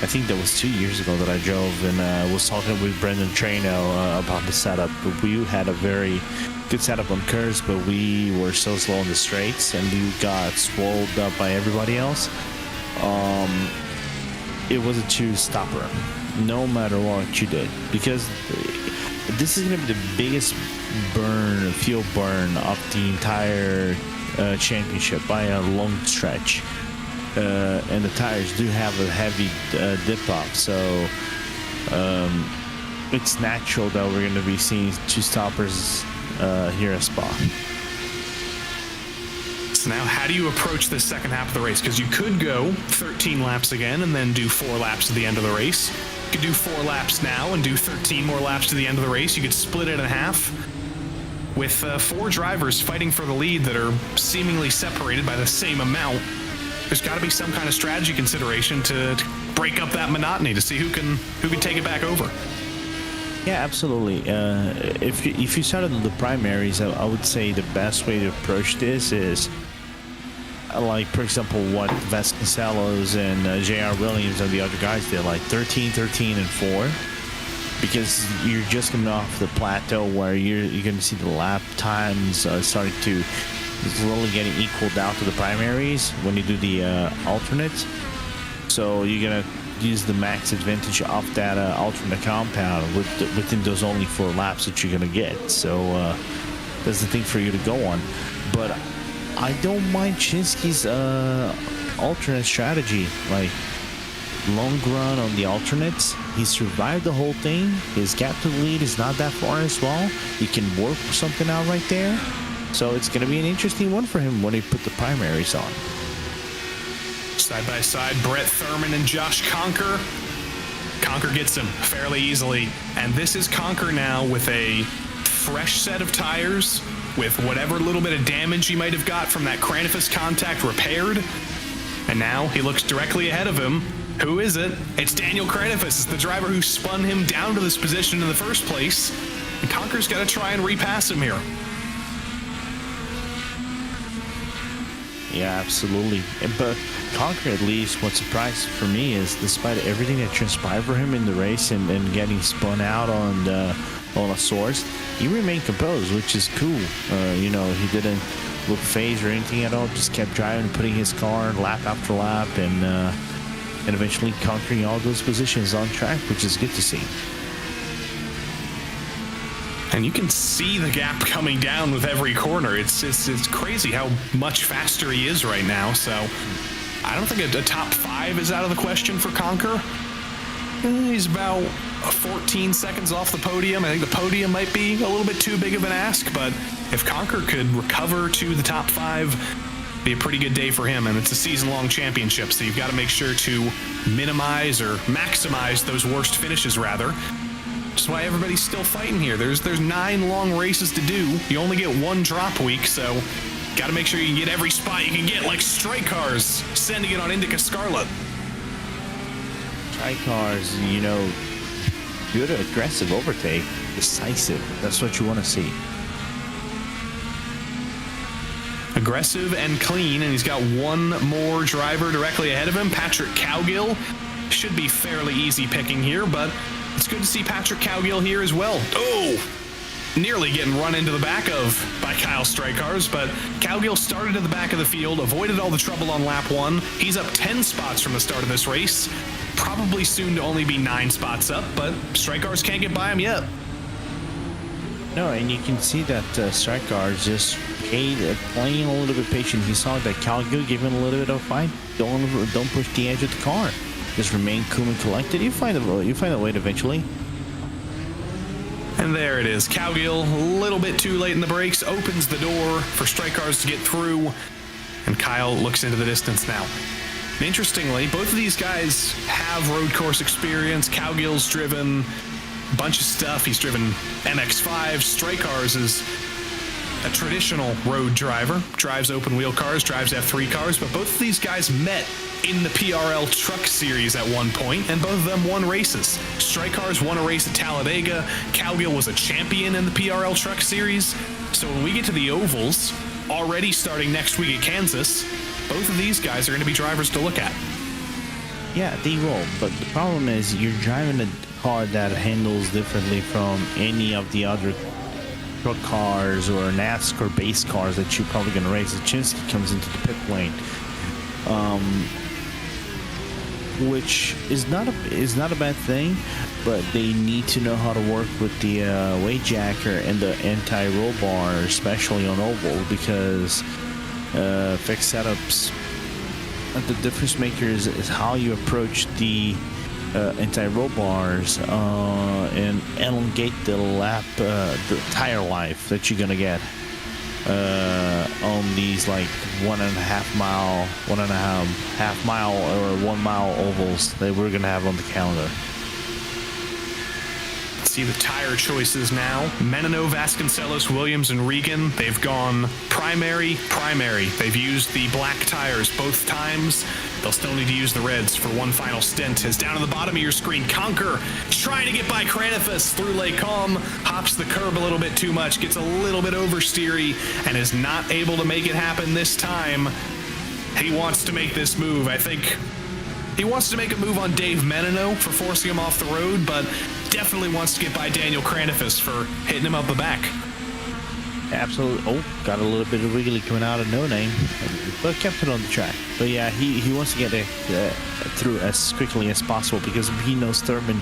I think that was 2 years ago that I drove, and was talking with Brendan Trano about the setup. We had a very good setup on curves, but we were so slow on the straights, and we got swallowed up by everybody else. It was a two-stopper, no matter what you did, because this is going to be the biggest fuel burn of the entire championship by a long stretch. And the tires do have a heavy dip off, so it's natural that we're going to be seeing two stoppers here at Spa. So now how do you approach this second half of the race? Because you could go 13 laps again and then do 4 laps at the end of the race. You could do 4 laps now and do 13 more laps to the end of the race. You could split it in half with 4 drivers fighting for the lead that are seemingly separated by the same amount. There's got to be some kind of strategy consideration to break up that monotony, to see who can take it back over. Yeah, absolutely. If you started with the primaries, I would say the best way to approach this is, like, for example, what Vasconcelos and J.R. Williams and the other guys did, like 13, and 4, because you're just coming off the plateau where you're going to see the lap times starting to slowly getting equaled out to the primaries when you do the alternates. So you're going to use the max advantage of that alternate compound within those only 4 laps that you're going to get. So that's the thing for you to go on. But I don't mind Chinsky's alternate strategy, like long run on the alternates. He survived the whole thing. His gap to the lead is not that far as well. He can work something out right there. So it's going to be an interesting one for him when he put the primaries on. Side by side, Brett Thurman and Josh Conker. Conker gets him fairly easily. And this is Conker now with a fresh set of tires, with whatever little bit of damage he might have got from that Cranifus contact repaired. And now he looks directly ahead of him. Who is it? It's Daniel Cranifus. It's the driver who spun him down to this position in the first place. And Conker's got to try and repass him here. Yeah, absolutely. But Conker, at least, what surprised for me is, despite everything that transpired for him in the race and getting spun out on a source, he remained composed, which is cool. You know, he didn't look phased or anything at all. Just kept driving, putting his car lap after lap, and eventually conquering all those positions on track, which is good to see. And you can see the gap coming down with every corner. It's crazy how much faster he is right now. So I don't think a top 5 is out of the question for Conker. He's about 14 seconds off the podium. I think the podium might be a little bit too big of an ask, but if Conker could recover to the top 5, be a pretty good day for him. And it's a season-long championship, so you've got to make sure to minimize or maximize those worst finishes, rather. That's why everybody's still fighting here. There's 9 long races to do. You only get 1 drop week, so got to make sure you can get every spot you can get, like Strike Cars sending it on Indycar Scarlet. Strike Cars, you know, good aggressive overtake, decisive. That's what you want to see. Aggressive and clean, and he's got 1 more driver directly ahead of him. Patrick Cowgill should be fairly easy picking here, but it's good to see Patrick Cowgill here as well. Oh, nearly getting run into the back of by Kyle Strikars, but Cowgill started at the back of the field, avoided all the trouble on lap 1. He's up 10 spots from the start of this race. Probably soon to only be 9 spots up, but Strikars can't get by him yet. No, and you can see that Strikars just playing a little bit patient. He saw that Cowgill gave him a little bit of a fight. Don't push the edge of the car. Just remain cool and collected. You find a way eventually. And there it is. Cowgill, a little bit too late in the brakes, opens the door for Strikars to get through, and Kyle looks into the distance now. And interestingly, both of these guys have road course experience. Cowgill's driven a bunch of stuff. He's driven MX-5. Strikars is a traditional road driver, drives open wheel cars, drives F3 cars, but both of these guys met in the PRL Truck Series at one point, and both of them won races. Strikars won a race at Talladega. Cowgill was a champion in the PRL Truck Series. So when we get to the ovals, already starting next week at Kansas, both of these guys are going to be drivers to look at. Yeah, they will, but the problem is you're driving a car that handles differently from any of the other truck cars or NASCAR base cars that you're probably going to race. Chinsky comes into the pit lane, which is not a bad thing, but they need to know how to work with the weight jacker and the anti-roll bar, especially on oval, because fixed setups. The difference maker is how you approach the anti-roll bars and elongate the tire life that you're gonna get on these like 1.5 mile or 1 mile ovals that we're gonna have on the calendar. See the tire choices now. Menino, Vasconcelos, Williams, and Regan. They've gone primary. They've used the black tires both times. They'll still need to use the reds for one final stint. As down at the bottom of your screen, Conker trying to get by Cranifus through Lake Calm, hops the curb a little bit too much, gets a little bit oversteery, and is not able to make it happen this time. He wants to make this move. I think he wants to make a move on Dave Menino for forcing him off the road, but definitely wants to get by Daniel Cranifus for hitting him up the back. Absolutely. Oh, got a little bit of wiggly coming out of No Name, but kept it on the track. But yeah, he wants to get it through as quickly as possible because he knows Thurman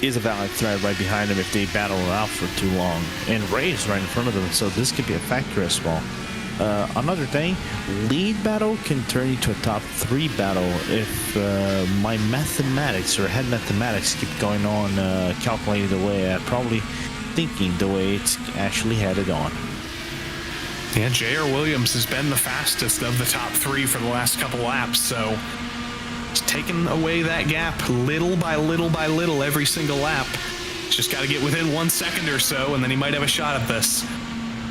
is a valid threat right behind him if they battle it out for too long. And Ray is right in front of them, so this could be a factor as well. Another thing, lead battle can turn into a top 3 battle if my mathematics or head mathematics keep going on, calculating the way probably thinking the way it's actually headed on. Yeah, J.R. Williams has been the fastest of the top 3 for the last couple laps, so he's taken away that gap little by little by little every single lap. He's just got to get within 1 second or so, and then he might have a shot at this.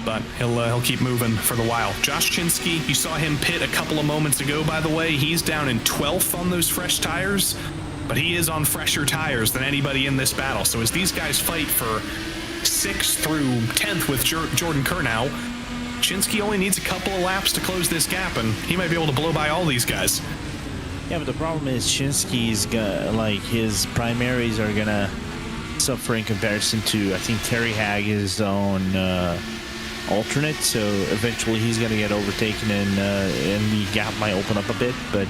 But he'll keep moving for the while. Josh Chinsky, you saw him pit a couple of moments ago, by the way. He's down in 12th on those fresh tires, but he is on fresher tires than anybody in this battle. So as these guys fight for 6th through 10th with Jordan Kurnow, Chinsky only needs a couple of laps to close this gap, and he might be able to blow by all these guys. Yeah, but the problem is Chinsky's like his primaries are gonna suffer in comparison to, I think, Terry Hag is on alternate, so eventually he's gonna get overtaken, and the gap might open up a bit. But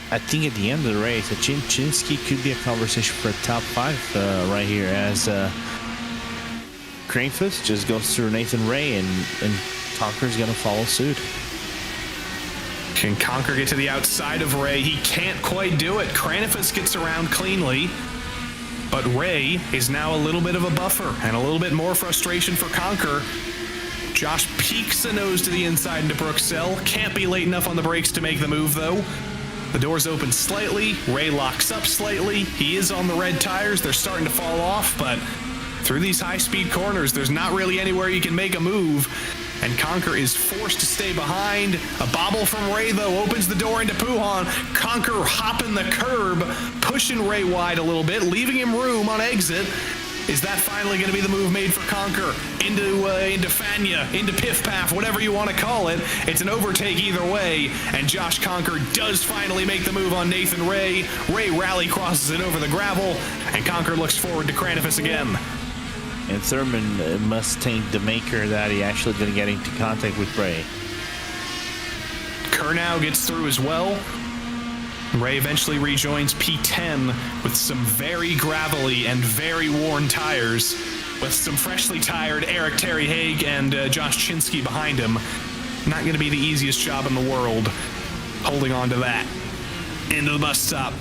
I think at the end of the race, Chinsky could be a conversation for a top 5 right here, as Cranefus just goes through Nathan Ray, and Conker's gonna follow suit. Can Conker get to the outside of Ray? He can't quite do it. Cranefus gets around cleanly, but Ray is now a little bit of a buffer and a little bit more frustration for Conker. Josh peeks a nose to the inside into Brooksell. Can't be late enough on the brakes to make the move, though. The doors open slightly. Ray locks up slightly. He is on the red tires. They're starting to fall off, but through these high-speed corners, there's not really anywhere you can make a move, and Conker is forced to stay behind. A bobble from Ray, though, opens the door into Puhan. Conker hopping the curb, pushing Ray wide a little bit, leaving him room on exit. Is that finally going to be the move made for Conker? Into Fania, into Piff Paff, whatever you want to call it. It's an overtake either way, and Josh Conker does finally make the move on Nathan Ray. Ray rally crosses it over the gravel, and Conker looks forward to Cranefus again. And Thurman must thank the maker that he actually didn't get into contact with Ray. Kurnow gets through as well. Ray eventually rejoins P10 with some very gravelly and very worn tires, with some freshly tired Eric Terry Haig and Josh Chinsky behind him. Not going to be the easiest job in the world holding on to that. Into the bus stop.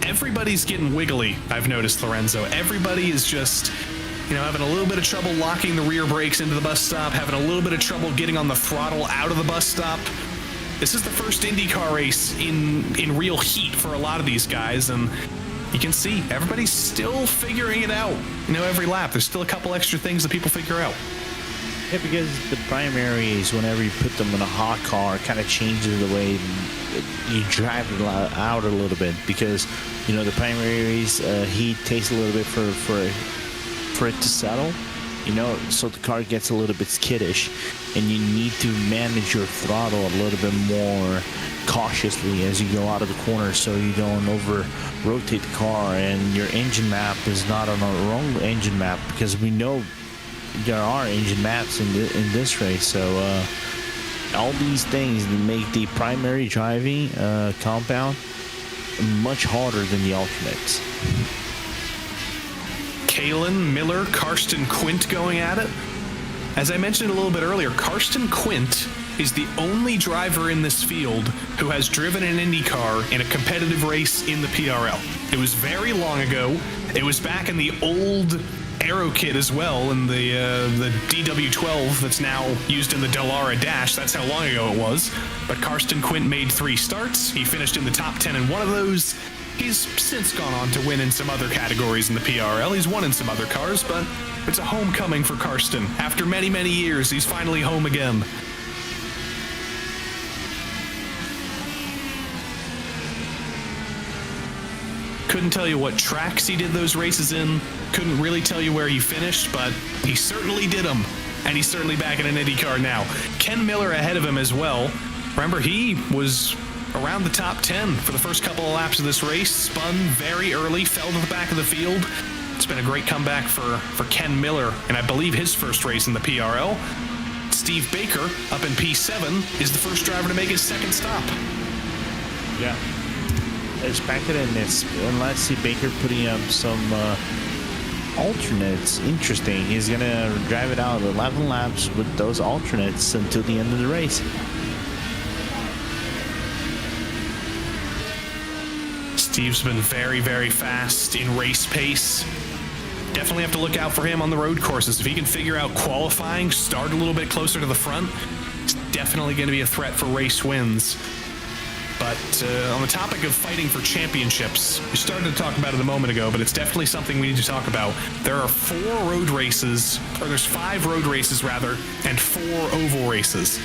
Everybody's getting wiggly, I've noticed, Lorenzo. Everybody is just, having a little bit of trouble locking the rear brakes into the bus stop, having a little bit of trouble getting on the throttle out of the bus stop. This is the first IndyCar race in real heat for a lot of these guys, and you can see everybody's still figuring it out. Every lap, there's still a couple extra things that people figure out. Yeah, because the primaries, whenever you put them in a hot car, kind of changes the way you drive it out a little bit, because the primaries heat takes a little bit for it to settle, so the car gets a little bit skittish, and you need to manage your throttle a little bit more cautiously as you go out of the corner, so you don't over rotate the car, and your engine map is not on a wrong engine map, because we know there are engine maps in this race. So all these things make the primary driving compound much harder than the alternates. Kalen Miller, Karsten Quint going at it. As I mentioned a little bit earlier, Karsten Quint is the only driver in this field who has driven an IndyCar in a competitive race in the PRL. It was very long ago. It was back in the old Aero kit as well, in the DW12 that's now used in the Dallara Dash. That's how long ago it was. But Karsten Quint made 3 starts. He finished in the top 10 in one of those. He's since gone on to win in some other categories in the PRL. He's won in some other cars, but it's a homecoming for Karsten. After many, many years, he's finally home again. Couldn't tell you what tracks he did those races in. Couldn't really tell you where he finished, but he certainly did them. And he's certainly back in an IndyCar now. Ken Miller ahead of him as well. Remember, he was around the top 10 for the first couple of laps of this race. Spun very early, fell to the back of the field. It's been a great comeback for Ken Miller, and I believe his first race in the PRL. Steve Baker, up in P7, is the first driver to make his second stop. Yeah. Expected in this, unless see Baker putting up some alternates, interesting. He's gonna drive it out 11 laps with those alternates until the end of the race. Steve's been very, very fast in race pace. Definitely have to look out for him on the road courses. If he can figure out qualifying, start a little bit closer to the front, it's definitely going to be a threat for race wins. But on the topic of fighting for championships, we started to talk about it a moment ago, but it's definitely something we need to talk about. There are 4 road races, or there's 5 road races rather, and 4 oval races.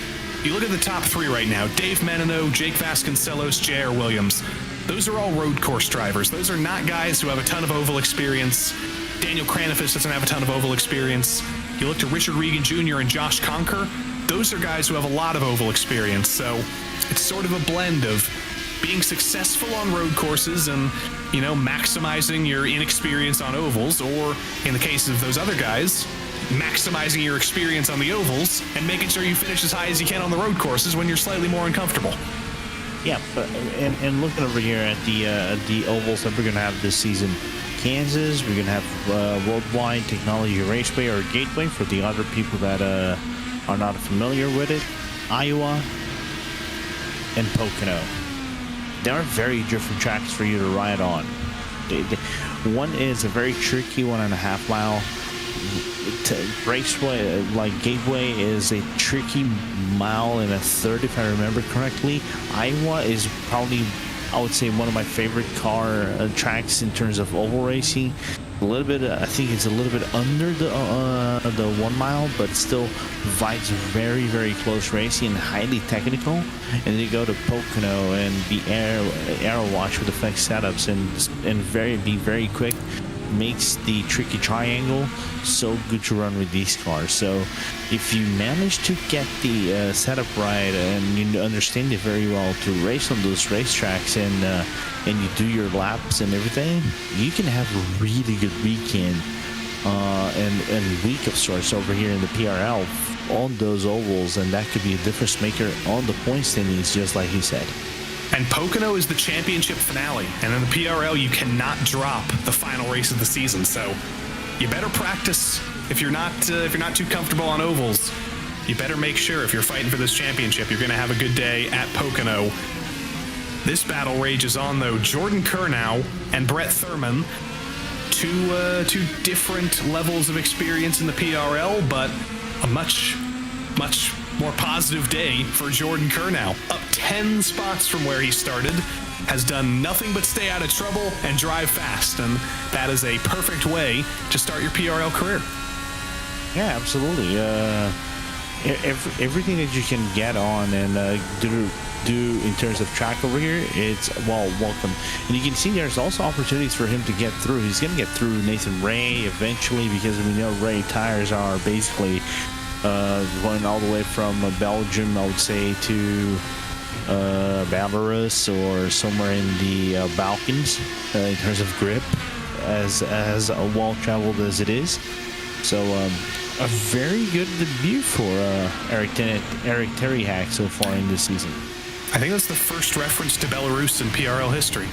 You look at the top 3 right now: Dave Menino, Jake Vasconcelos, J.R. Williams. Those are all road course drivers. Those are not guys who have a ton of oval experience. Daniel Cranafis doesn't have a ton of oval experience. You look to Richard Regan Jr. and Josh Conker. Those are guys who have a lot of oval experience. So it's sort of a blend of being successful on road courses and, maximizing your inexperience on ovals, or in the case of those other guys, maximizing your experience on the ovals and making sure you finish as high as you can on the road courses when you're slightly more uncomfortable. Yeah, but and looking over here at the ovals that we're gonna have this season: Kansas, we're gonna have Worldwide Technology Raceway, or Gateway for the other people that are not familiar with it, Iowa, and Pocono. They are very different tracks for you to ride on. One is a very tricky 1.5 mile. Raceway, like Gateway, is a tricky 1.3 miles, if I remember correctly. Iowa is probably, I would say, one of my favorite car tracks in terms of oval racing. A little bit, I think it's a little bit under the 1 mile, but still provides very, very close racing and highly technical. And then you go to Pocono and the aero wash with the flex setups and be very quick. Makes the tricky triangle so good to run with these cars. So if you manage to get the setup right and you understand it very well to race on those racetracks and you do your laps and everything, you can have a really good weekend and week of sorts over here in the PRL on those ovals, and that could be a difference maker on the point standings, just like he said. And Pocono is the championship finale, and in the PRL you cannot drop the final race of the season. So you better practice if you're not too comfortable on ovals. You better make sure if you're fighting for this championship, you're going to have a good day at Pocono. This battle rages on though. Jordan Kurnow and Brett Thurman, two different levels of experience in the PRL, but a much more positive day for Jordan Kurnow. Up 10 spots from where he started, has done nothing but stay out of trouble and drive fast, and that is a perfect way to start your PRL career. Yeah, absolutely. Everything that you can get on and do in terms of track over here, it's welcome. And you can see there's also opportunities for him to get through. He's going to get through Nathan Ray eventually, because we know Ray tires are basically going all the way from Belgium, I would say, to Belarus or somewhere in the Balkans in terms of grip, as well traveled as it is. So a very good debut for Eric Terryhack so far in this season. I think that's the first reference to Belarus in PRL history.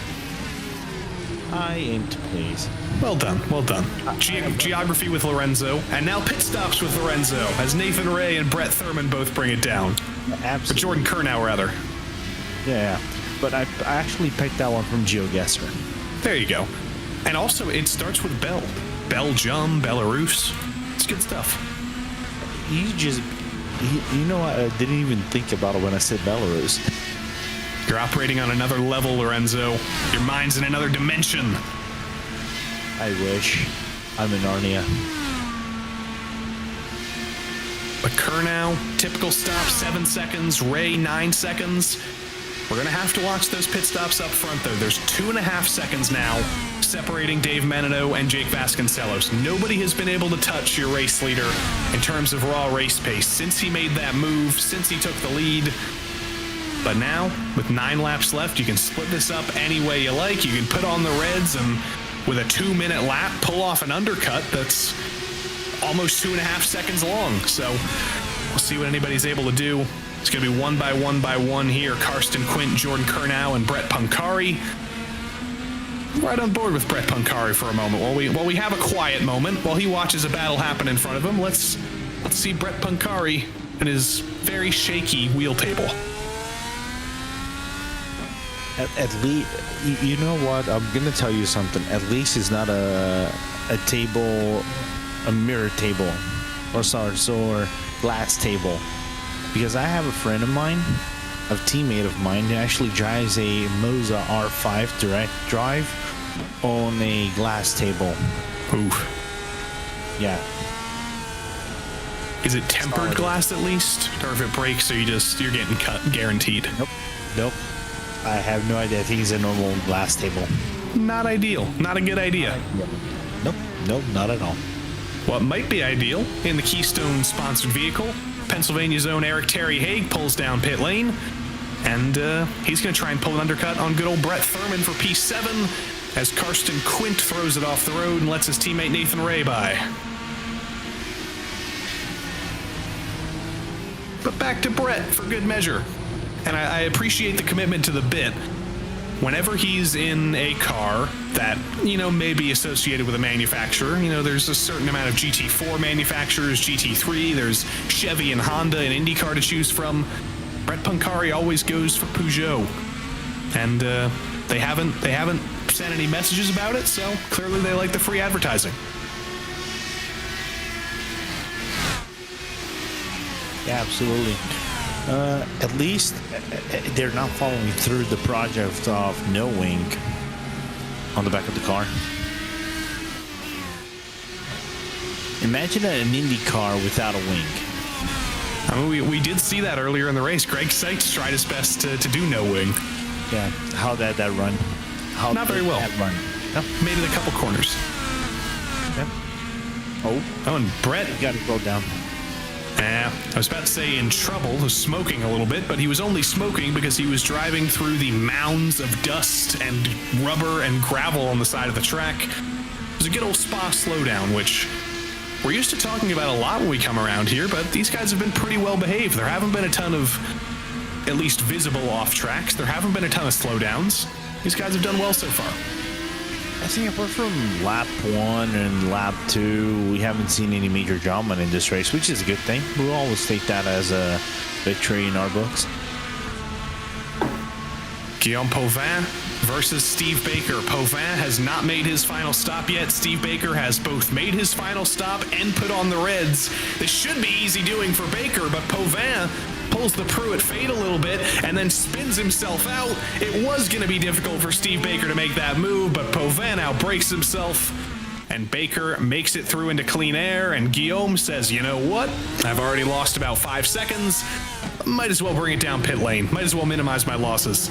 I aim to please. Well done, well done. Geography with Lorenzo, and now pit stops with Lorenzo, as Nathan Ray and Brett Thurman both bring it down. Absolutely. But Jordan Kurnow, rather. Yeah, but I actually picked that one from GeoGuessr. There you go. And also, it starts with Bel. Belgium, Belarus. It's good stuff. You know, I didn't even think about it when I said Belarus. You're operating on another level, Lorenzo. Your mind's in another dimension. I wish. I'm in Narnia. But Kurnow, typical stop, 7 seconds. Ray, 9 seconds. We're going to have to watch those pit stops up front, though. There's 2.5 seconds now separating Dave Menino and Jake Vasconcelos. Nobody has been able to touch your race leader in terms of raw race pace since he made that move, since he took the lead. But now, with 9 laps left, you can split this up any way you like. You can put on the reds and, with a 2-minute lap, pull off an undercut that's almost 2.5 seconds long. So we'll see what anybody's able to do. It's going to be 1 by 1 by 1 here. Karsten Quint, Jordan Kurnow, and Brett Pancari. right on board with Brett Pancari for a moment. While we have a quiet moment, while he watches a battle happen in front of him, let's see Brett Pancari and his very shaky wheel table. At least, you know what? I'm gonna tell you something. At least it's not a table, a mirror table, or glass table. Because I have a friend of mine, a teammate of mine, who actually drives a Moza R5 direct drive on a glass table. Oof. Yeah. Is it tempered glass at least, or if it breaks, you're getting cut, guaranteed? Nope. I have no idea. I think it's a normal glass table. Not ideal. Not a good idea. Nope, not at all. What might be ideal in the Keystone sponsored vehicle, Pennsylvania's own Eric Terry Haig pulls down pit lane, and he's going to try and pull an undercut on good old Brett Thurman for P7 as Karsten Quint throws it off the road and lets his teammate Nathan Ray by. But back to Brett for good measure. And I appreciate the commitment to the bit. Whenever he's in a car that, may be associated with a manufacturer, there's a certain amount of GT4 manufacturers, GT3, there's Chevy and Honda and Indycar to choose from. Brett Pancari always goes for Peugeot. And they haven't sent any messages about it, so clearly they like the free advertising. Yeah, absolutely. At least they're not following through the project of no wing on the back of the car. Imagine an Indy car without a wing. I mean, we did see that earlier in the race. Greg Sykes tried his best to do no wing. Yeah, how that run? How not very well. That run? No, made it a couple corners. Yeah. Oh, and Brett got to go down. I was about to say in trouble, was smoking a little bit, but he was only smoking because he was driving through the mounds of dust and rubber and gravel on the side of the track. It was a good old Spa slowdown, which we're used to talking about a lot when we come around here, but these guys have been pretty well behaved. There haven't been a ton of, at least visible off tracks. There haven't been a ton of slowdowns. These guys have done well so far. I think apart from lap 1 and lap 2, we haven't seen any major drama in this race, which is a good thing. We'll always take that as a victory in our books. Guillaume Pauvin versus Steve Baker. Pauvin has not made his final stop yet. Steve Baker has both made his final stop and put on the reds. This should be easy doing for Baker, but Pauvin pulls the Pruitt fade a little bit and then spins himself out. It was going to be difficult for Steve Baker to make that move, but Pauvin outbrakes himself, and Baker makes it through into clean air, and Guillaume says, you know what? I've already lost about 5 seconds. Might as well bring it down pit lane. Might as well minimize my losses.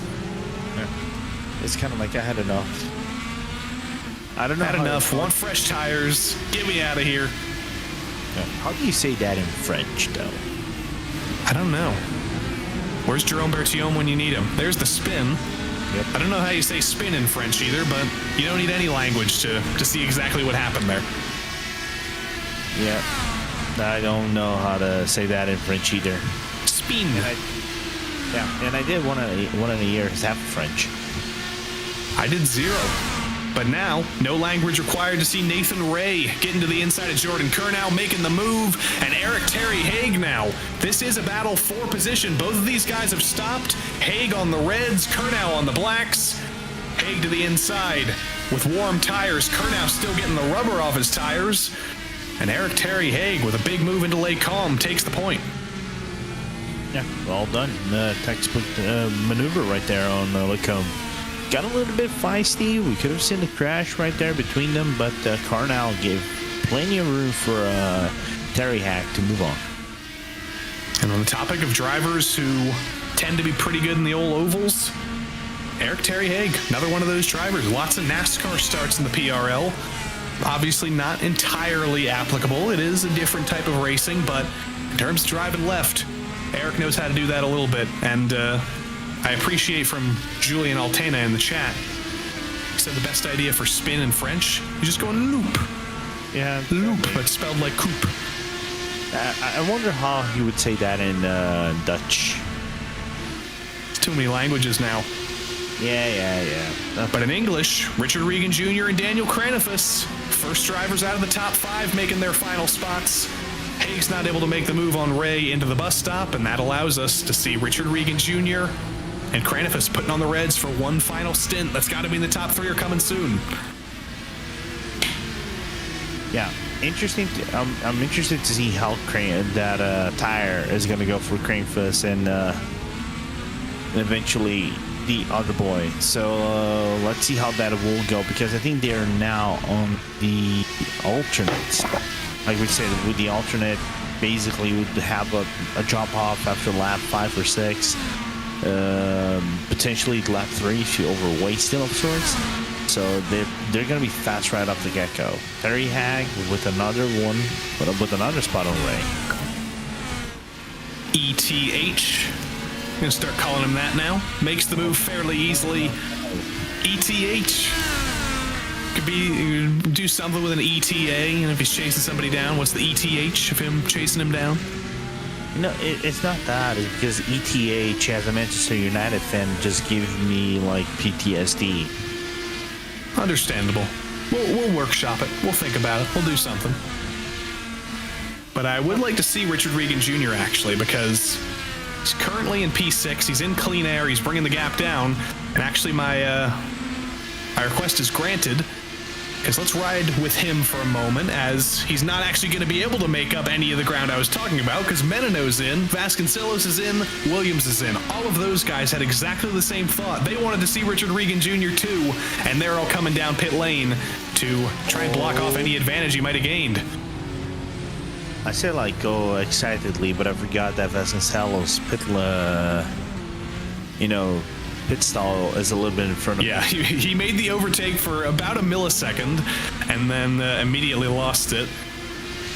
Yeah. It's kind of like I had enough. I don't know. Had enough. Want fresh tires. Get me out of here. Yeah. How do you say that in French, though? I don't know. Where's Jerome Bertillon when you need him? There's the spin. Yep. I don't know how you say spin in French either, but you don't need any language to see exactly what happened there. Yeah. I don't know how to say that in French either. Spin. And I did one in a year half French. I did 0. But now, no language required to see Nathan Ray get into the inside of Jordan Kurnow, making the move, and Eric Terry Haig now. This is a battle for position. Both of these guys have stopped. Haig on the reds, Kurnow on the blacks. Haig to the inside with warm tires. Kurnow still getting the rubber off his tires. And Eric Terry Haig with a big move into Lake Calm takes the point. Yeah, well done. Textbook maneuver right there on Lake Calm. Got a little bit feisty. We could have seen the crash right there between them, but Kurnow gave plenty of room for Terry Haig to move on. And on the topic of drivers who tend to be pretty good in the old ovals, Eric Terry Haig, another one of those drivers. Lots of NASCAR starts in the PRL. Obviously not entirely applicable. It is a different type of racing, but in terms of driving left, Eric knows how to do that a little bit. And I appreciate from Julian Altena in the chat. He said the best idea for spin in French, you just go in loop. Yeah, loop, but spelled like coupe. I wonder how he would say that in Dutch. It's too many languages now. Yeah. But in English, Richard Regan Jr. and Daniel Cranifus, first drivers out of the top 5 making their final spots. Haig's not able to make the move on Ray into the bus stop, and that allows us to see Richard Regan Jr. and Cranifus putting on the Reds for one final stint. That's got to be in the top 3 or coming soon. Yeah, interesting. I'm interested to see how that tire is going to go for Cranifus and eventually the other boy. So let's see how that will go, because I think they're now on the alternates. Like we said, with the alternate, basically would have a drop off after lap 5 or 6, potentially lap 3 if you overweight still of sorts. So they're going to be fast right off the get-go. Terry Hag with another one, with another spot on Ray. ETH. I'm going to start calling him that now. Makes the move fairly easily. ETH. Could be, do something with an ETA, and if he's chasing somebody down, what's the ETH of him chasing him down? No, it's not that. It's because ETH, as a Manchester United fan, just gives me like PTSD. Understandable. We'll workshop it. We'll think about it. We'll do something. But I would like to see Richard Regan Jr. actually, because he's currently in P6. He's in clean air. He's bringing the gap down. And actually, my request is granted, because let's ride with him for a moment, as he's not actually going to be able to make up any of the ground I was talking about, because Menino's in, Vasconcelos is in, Williams is in. All of those guys had exactly the same thought. They wanted to see Richard Regan Jr. too, and they're all coming down pit lane to try and block off any advantage he might have gained. I said like go excitedly, but I forgot that Vasconcelos pit stall is a little bit in front of Yeah, he made the overtake for about a millisecond and then immediately lost it.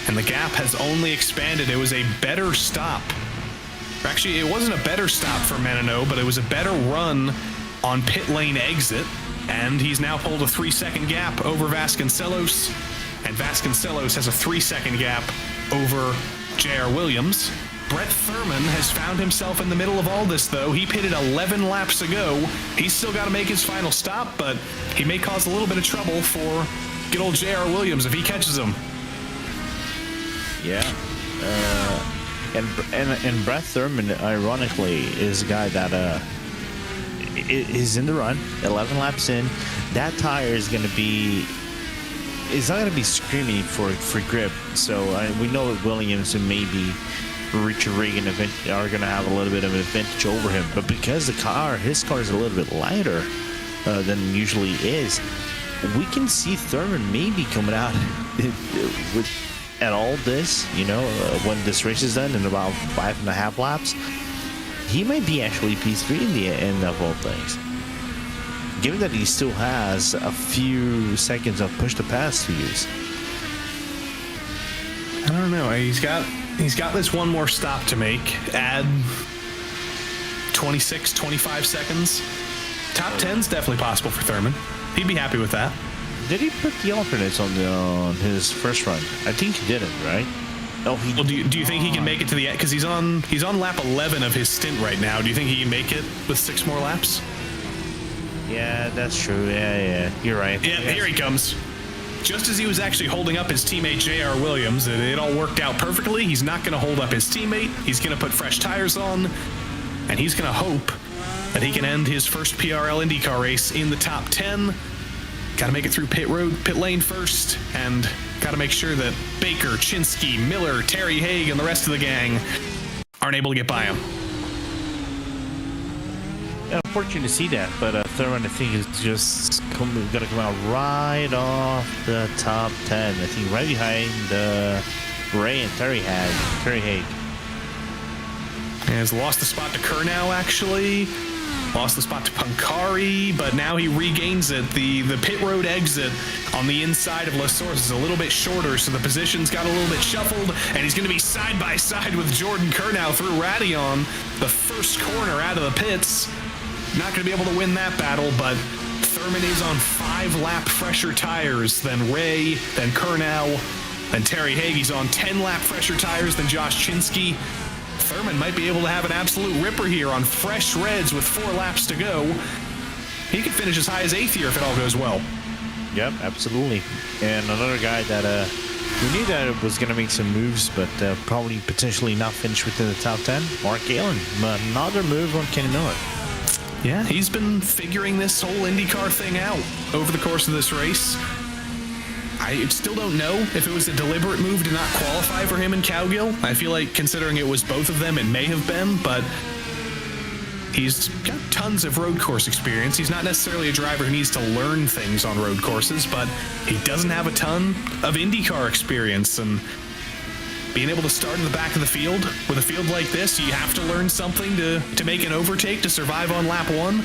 And the gap has only expanded. It was a better stop. Actually, it wasn't a better stop for Menino, but it was a better run on pit lane exit. And he's now pulled a 3-second gap over Vasconcelos. And Vasconcelos has a 3-second gap over J.R. Williams. Brett Thurman has found himself in the middle of all this, though. He pitted 11 laps ago. He's still got to make his final stop, but he may cause a little bit of trouble for good old J.R. Williams if he catches him. Yeah. And Brett Thurman, ironically, is a guy that is in the run, 11 laps in. That tire is going to be... It's not going to be screaming for grip. So we know that Williams and maybe Richard Regan are going to have a little bit of an advantage over him, but because his car is a little bit lighter than it usually is, we can see Thurman maybe coming out at all this, when this race is done in about 5.5 laps. He might be actually P3 in the end of all things, given that he still has a few seconds of push to pass to use. I don't know. He's got this one more stop to make. Add 26, 25 seconds. Top 10's definitely possible for Thurman. He'd be happy with that. Did he put the alternates on his first run? I think he didn't, right? Oh, he. Well, do you think he can make it to the end? Because he's on lap 11 of his stint right now. Do you think he can make it with 6 more laps? Yeah, that's true. Yeah. You're right. Yeah, here he comes. Just as he was actually holding up his teammate J.R. Williams, it all worked out perfectly. He's not going to hold up his teammate. He's going to put fresh tires on, and he's going to hope that he can end his first PRL IndyCar race in the top 10. Got to make it through pit lane first, and got to make sure that Baker, Chinsky, Miller, Terry Haig, and the rest of the gang aren't able to get by him. Unfortunate to see that, but Thurman, I think, is just going to come out right off the top 10. I think right behind Ray and Terry Haig. He has lost the spot to Kurnow, actually. Lost the spot to Pancari, but now he regains it. The pit road exit on the inside of La Source is a little bit shorter, so the positions got a little bit shuffled, and he's going to be side by side with Jordan Kurnow through Radion, the first corner out of the pits. Not going to be able to win that battle, but Thurman is on 5 lap fresher tires than Ray, then Kurnow, then Terry Haig. He's on 10 lap fresher tires than Josh Chinsky. Thurman might be able to have an absolute ripper here on fresh reds with 4 laps to go. he could finish as high as 8th here if it all goes well. Yep, absolutely. And another guy that we knew that was going to make some moves, but probably potentially not finish within the top 10. Mark Galen, another move on Kenny Miller. Yeah, he's been figuring this whole IndyCar thing out over the course of this race. I still don't know if it was a deliberate move to not qualify for him in Cowgill. I feel like considering it was both of them, it may have been, but he's got tons of road course experience. He's not necessarily a driver who needs to learn things on road courses, but he doesn't have a ton of IndyCar experience. And being able to start in the back of the field with a field like this, you have to learn something to make an overtake to survive on lap 1.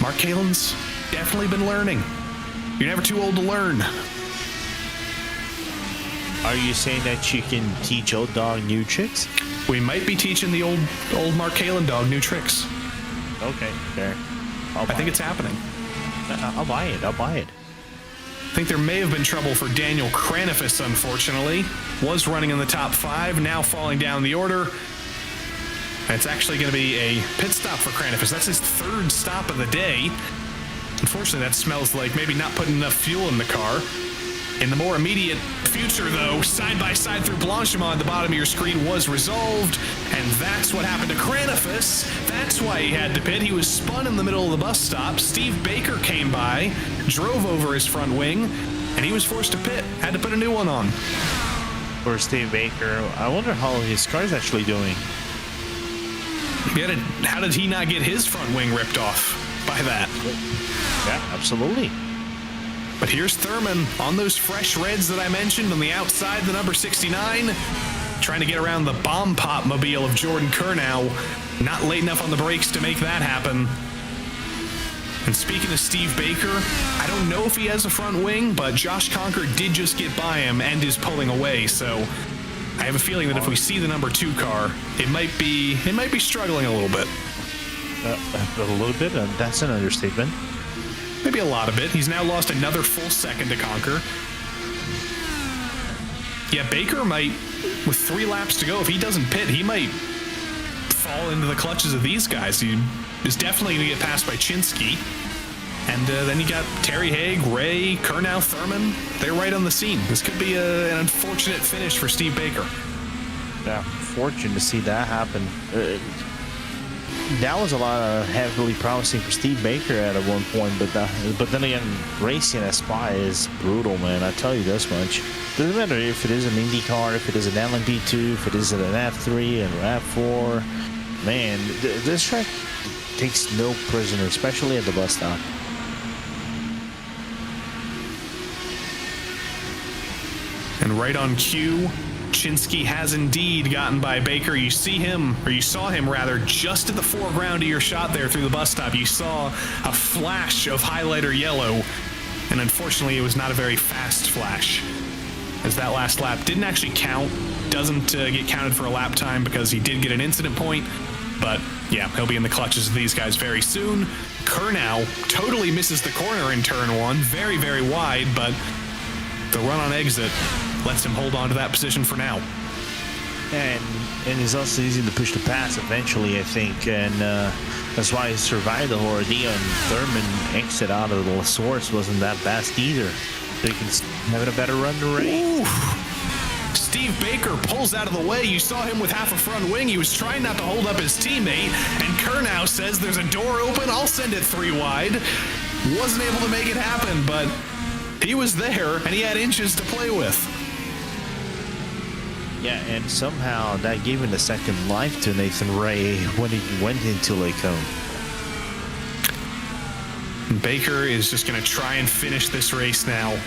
Mark Kalen's definitely been learning. You're never too old to learn. Are you saying that you can teach old dog new tricks? We might be teaching the old Mark Kalen dog new tricks. Okay, fair. I think it's happening. I'll buy it. I think there may have been trouble for Daniel Kranifus, unfortunately. Was running in the top 5, now falling down the order. And it's actually going to be a pit stop for Kranifus. That's his 3rd stop of the day. Unfortunately, that smells like maybe not putting enough fuel in the car. In the more immediate future, though, side-by-side through Blanchimont, the bottom of your screen was resolved, and that's what happened to Kranifus. That's why he had to pit. He was spun in the middle of the bus stop. Steve Baker came by, drove over his front wing, and he was forced to pit. Had to put a new one on. For Steve Baker, I wonder how his car is actually doing. How did he not get his front wing ripped off by that? Yeah, absolutely. But here's Thurman on those fresh reds that I mentioned on the outside, the number 69, trying to get around the bomb pop mobile of Jordan Kurnow. Not late enough on the brakes to make that happen. And speaking of Steve Baker, I don't know if he has a front wing, but Josh Conker did just get by him and is pulling away, so I have a feeling that if we see the number 2 car, it might be struggling a little bit. A little bit? That's an understatement. Maybe a lot of it. He's now lost another full second to Conker. Yeah, Baker might, with 3 laps to go, if he doesn't pit, he might fall into the clutches of these guys. He is definitely going to get passed by Chinsky. And then you got Terry Haig, Ray, Kurnow, Thurman. They're right on the scene. This could be an unfortunate finish for Steve Baker. Yeah, fortunate to see that happen. That was a lot of heavily promising for Steve Baker at one point, but then again, racing at Spa is brutal, man. I tell you this much. Doesn't matter if it is an IndyCar, if it is an LMP2, if it is an F3 and F4. Man, this track takes no prisoner, especially at the bus stop. And right on cue, Chinsky has indeed gotten by Baker. You see him, or you saw him rather, just at the foreground of your shot there through the bus stop. You saw a flash of highlighter yellow, and unfortunately it was not a very fast flash, as that last lap didn't actually count. Doesn't get counted for a lap time because he did get an incident point. But yeah, he'll be in the clutches of these guys very soon. Kurnow totally misses the corner in turn 1, very, very wide, but the run on exit lets him hold on to that position for now. And it's also easy to push the pass eventually, I think, and that's why he survived the ordeal. And Thurman exit out of the source wasn't that fast either. So he can have a better run to race. Steve Baker pulls out of the way. You saw him with half a front wing. He was trying not to hold up his teammate, and Kurnow says there's a door open. I'll send it 3 wide. Wasn't able to make it happen, but he was there, and he had inches to play with. Yeah, and somehow that gave him the second life to Nathan Ray when he went into Lake Home. Baker is just going to try and finish this race now.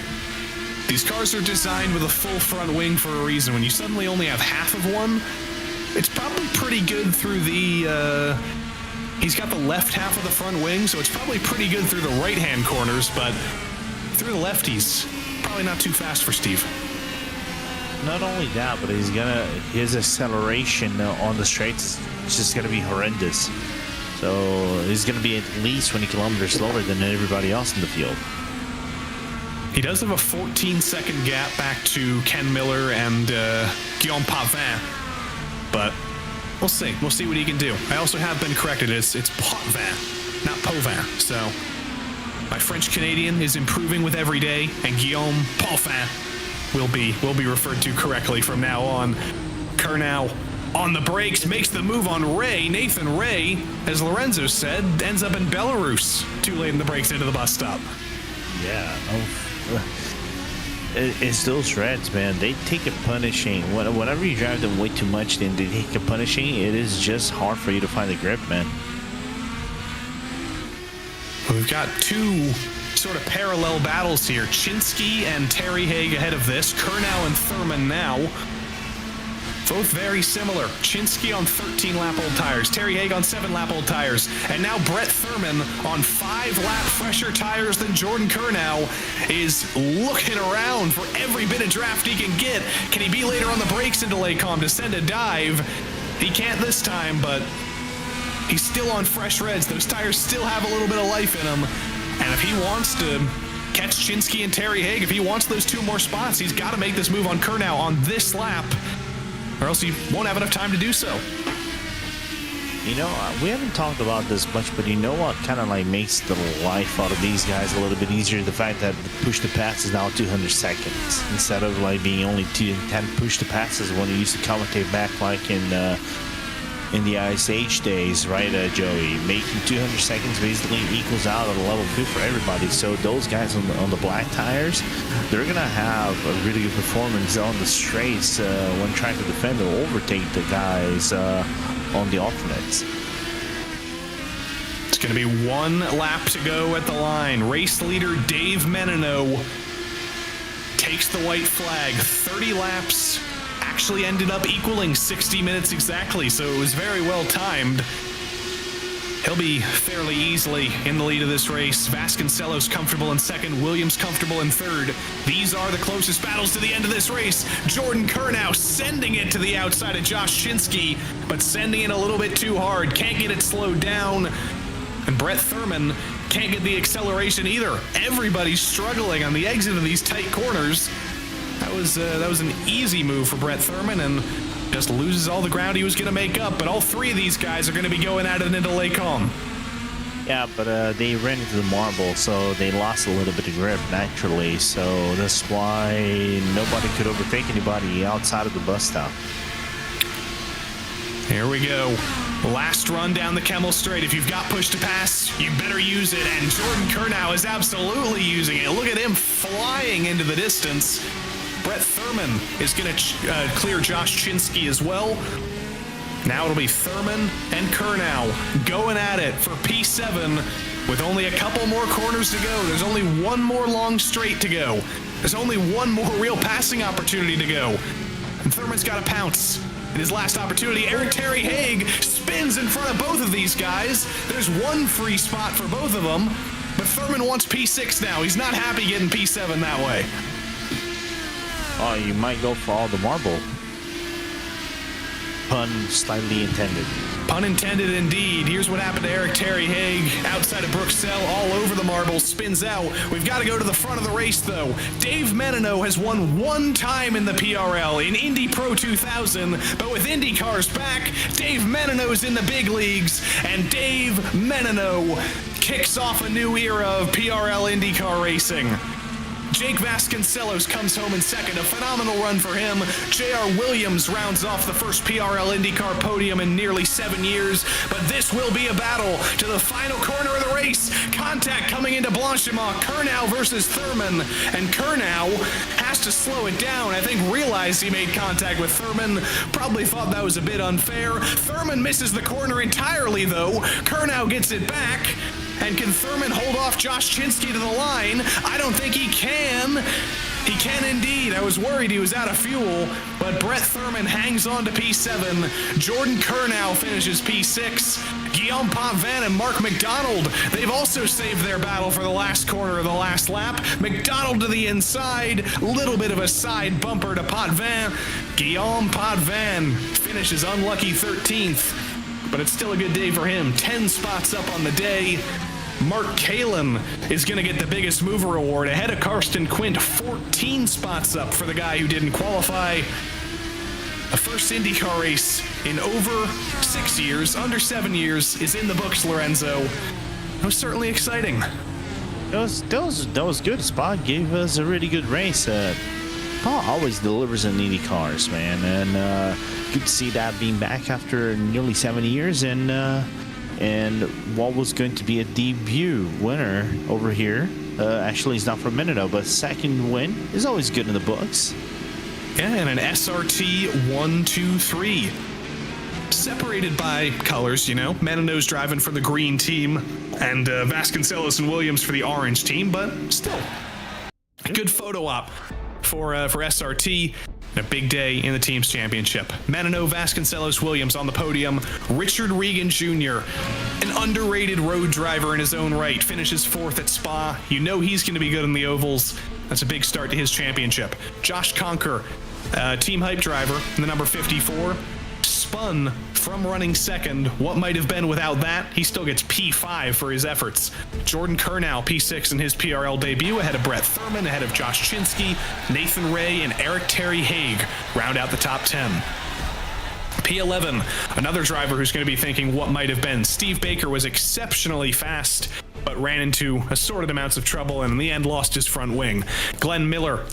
These cars are designed with a full front wing for a reason. When you suddenly only have half of one, it's probably pretty good through the... he's got the left half of the front wing, so it's probably pretty good through the right-hand corners, but through the lefties, probably not too fast for Steve. Not only that, but his acceleration on the straights is just gonna be horrendous. So he's gonna be at least 20 kilometers slower than everybody else in the field. He does have a 14-second gap back to Ken Miller and Guillaume Potvin, but we'll see. We'll see what he can do. I also have been corrected. It's Potvin, not Povin. So My French-Canadian is improving with every day, and Guillaume Paulfin will be referred to correctly from now on. Curnow on the brakes, makes the move on Ray. Nathan Ray, as Lorenzo said, ends up in Belarus too late in the brakes into the bus stop. Yeah. It's those Reds, man. They take a punishing. Whenever you drive them way too much, then they take a punishing. It is just hard for you to find the grip, man. We've got two sort of parallel battles here. Chinsky and Terry Haig ahead of this. Curnow and Thurman now. Both very similar. Chinsky on 13-lap old tires. Terry Haig on 7-lap old tires. And now Brett Thurman on 5-lap fresher tires than Jordan Curnow is looking around for every bit of draft he can get. Can he be later on the brakes into Lacombe to send a dive? He can't this time, but he's still on fresh reds. Those tires still have a little bit of life in them. And if he wants to catch Chinsky and Terry Haig, if he wants those 2 more spots, he's got to make this move on Curnow on this lap, or else he won't have enough time to do so. You know, we haven't talked about this much, but you know what kind of like makes the life out of these guys a little bit easier? The fact that push to pass is now 200 seconds instead of like being only 10 push to passes when you used to commentate back like in the Ice Age days, right, Joey? Making 200 seconds basically equals out at a level 2 for everybody. So those guys on the black tires, they're gonna have a really good performance on the straights when trying to defend or overtake the guys on the alternates. It's going to be 1 lap to go at the line. Race leader Dave Menino takes the white flag. 30 laps actually ended up equaling 60 minutes exactly, so it was very well timed. He'll be fairly easily in the lead of this race. Vasconcelos comfortable in second, Williams comfortable in third. These are the closest battles to the end of this race. Jordan Curnow sending it to the outside of Josh Chinsky, but sending it a little bit too hard. Can't get it slowed down. And Brett Thurman can't get the acceleration either. Everybody's struggling on the exit of these tight corners. That was an easy move for Brett Thurman, and just loses all the ground he was going to make up. But all 3 of these guys are going to be going at it into Lacombe. Yeah, but they ran into the marble, so they lost a little bit of grip naturally. So that's why nobody could overtake anybody outside of the bus stop. Here we go. Last run down the Kemmel Straight. If you've got push to pass, you better use it. And Jordan Curnow is absolutely using it. Look at him flying into the distance. Brett Thurman is going to clear Josh Chinsky as well. Now it'll be Thurman and Curnow going at it for P7 with only a couple more corners to go. There's only 1 more long straight to go. There's only 1 more real passing opportunity to go. And Thurman's got to pounce. In his last opportunity, Terry Haig spins in front of both of these guys. There's 1 free spot for both of them, but Thurman wants P6 now. He's not happy getting P7 that way. Oh, you might go for all the marble. Pun slightly intended. Pun intended indeed. Here's what happened to Terry Haig outside of Bruxelles, all over the marbles, spins out. We've got to go to the front of the race, though. Dave Menino has won 1 time in the PRL in Indy Pro 2000, but with Indycars back, Dave Menino's in the big leagues, and Dave Menino kicks off a new era of PRL IndyCar racing. Jake Vasconcelos comes home in second, a phenomenal run for him. J.R. Williams rounds off the first PRL IndyCar podium in nearly 7 years, but this will be a battle to the final corner of the race. Contact coming into Blanchimont, Curnow versus Thurman, and Curnow has to slow it down. I think realized he made contact with Thurman, probably thought that was a bit unfair. Thurman misses the corner entirely, though. Curnow gets it back. And can Thurman hold off Josh Chinsky to the line? I don't think he can. He can indeed. I was worried he was out of fuel, but Brett Thurman hangs on to P7. Jordan Curnow finishes P6. Guillaume Potvin and Mark McDonald, they've also saved their battle for the last corner of the last lap. McDonald to the inside, little bit of a side bumper to Potvin. Guillaume Potvin finishes unlucky 13th, but it's still a good day for him. 10 spots up on the day. Mark Kalin is going to get the biggest mover award ahead of Karsten Quint, 14 spots up for the guy who didn't qualify. A first IndyCar race in over 6 years, under 7 years, is in the books, Lorenzo. It was certainly exciting. That was good. Spa gave us a really good race. Spa always delivers in Indy cars, man, and good to see that being back after nearly 7 years, and what was going to be a debut winner over here. Actually, he's not from Minnesota, but second win is always good in the books. Yeah, and an SRT 1-2-3. Separated by colors, you know. Menino's driving for the green team, and Vasconcelos and Williams for the orange team, but still, a good photo op for SRT. A big day in the team's championship. Menino, Vasconcelos, Williams on the podium. Richard Regan Jr., an underrated road driver in his own right, finishes 4th at Spa. You know he's going to be good in the ovals. That's a big start to his championship. Josh Conker, team hype driver in the number 54, spun from running second. What might have been without that, he still gets P5 for his efforts. Jordan Kernow, P6 in his PRL debut, ahead of Brett Thurman, ahead of Josh Chinsky, Nathan Ray, and Eric Terry Haig round out the top 10. P11, another driver who's going to be thinking what might have been. Steve Baker was exceptionally fast, but ran into assorted amounts of trouble and in the end lost his front wing. Ken Miller,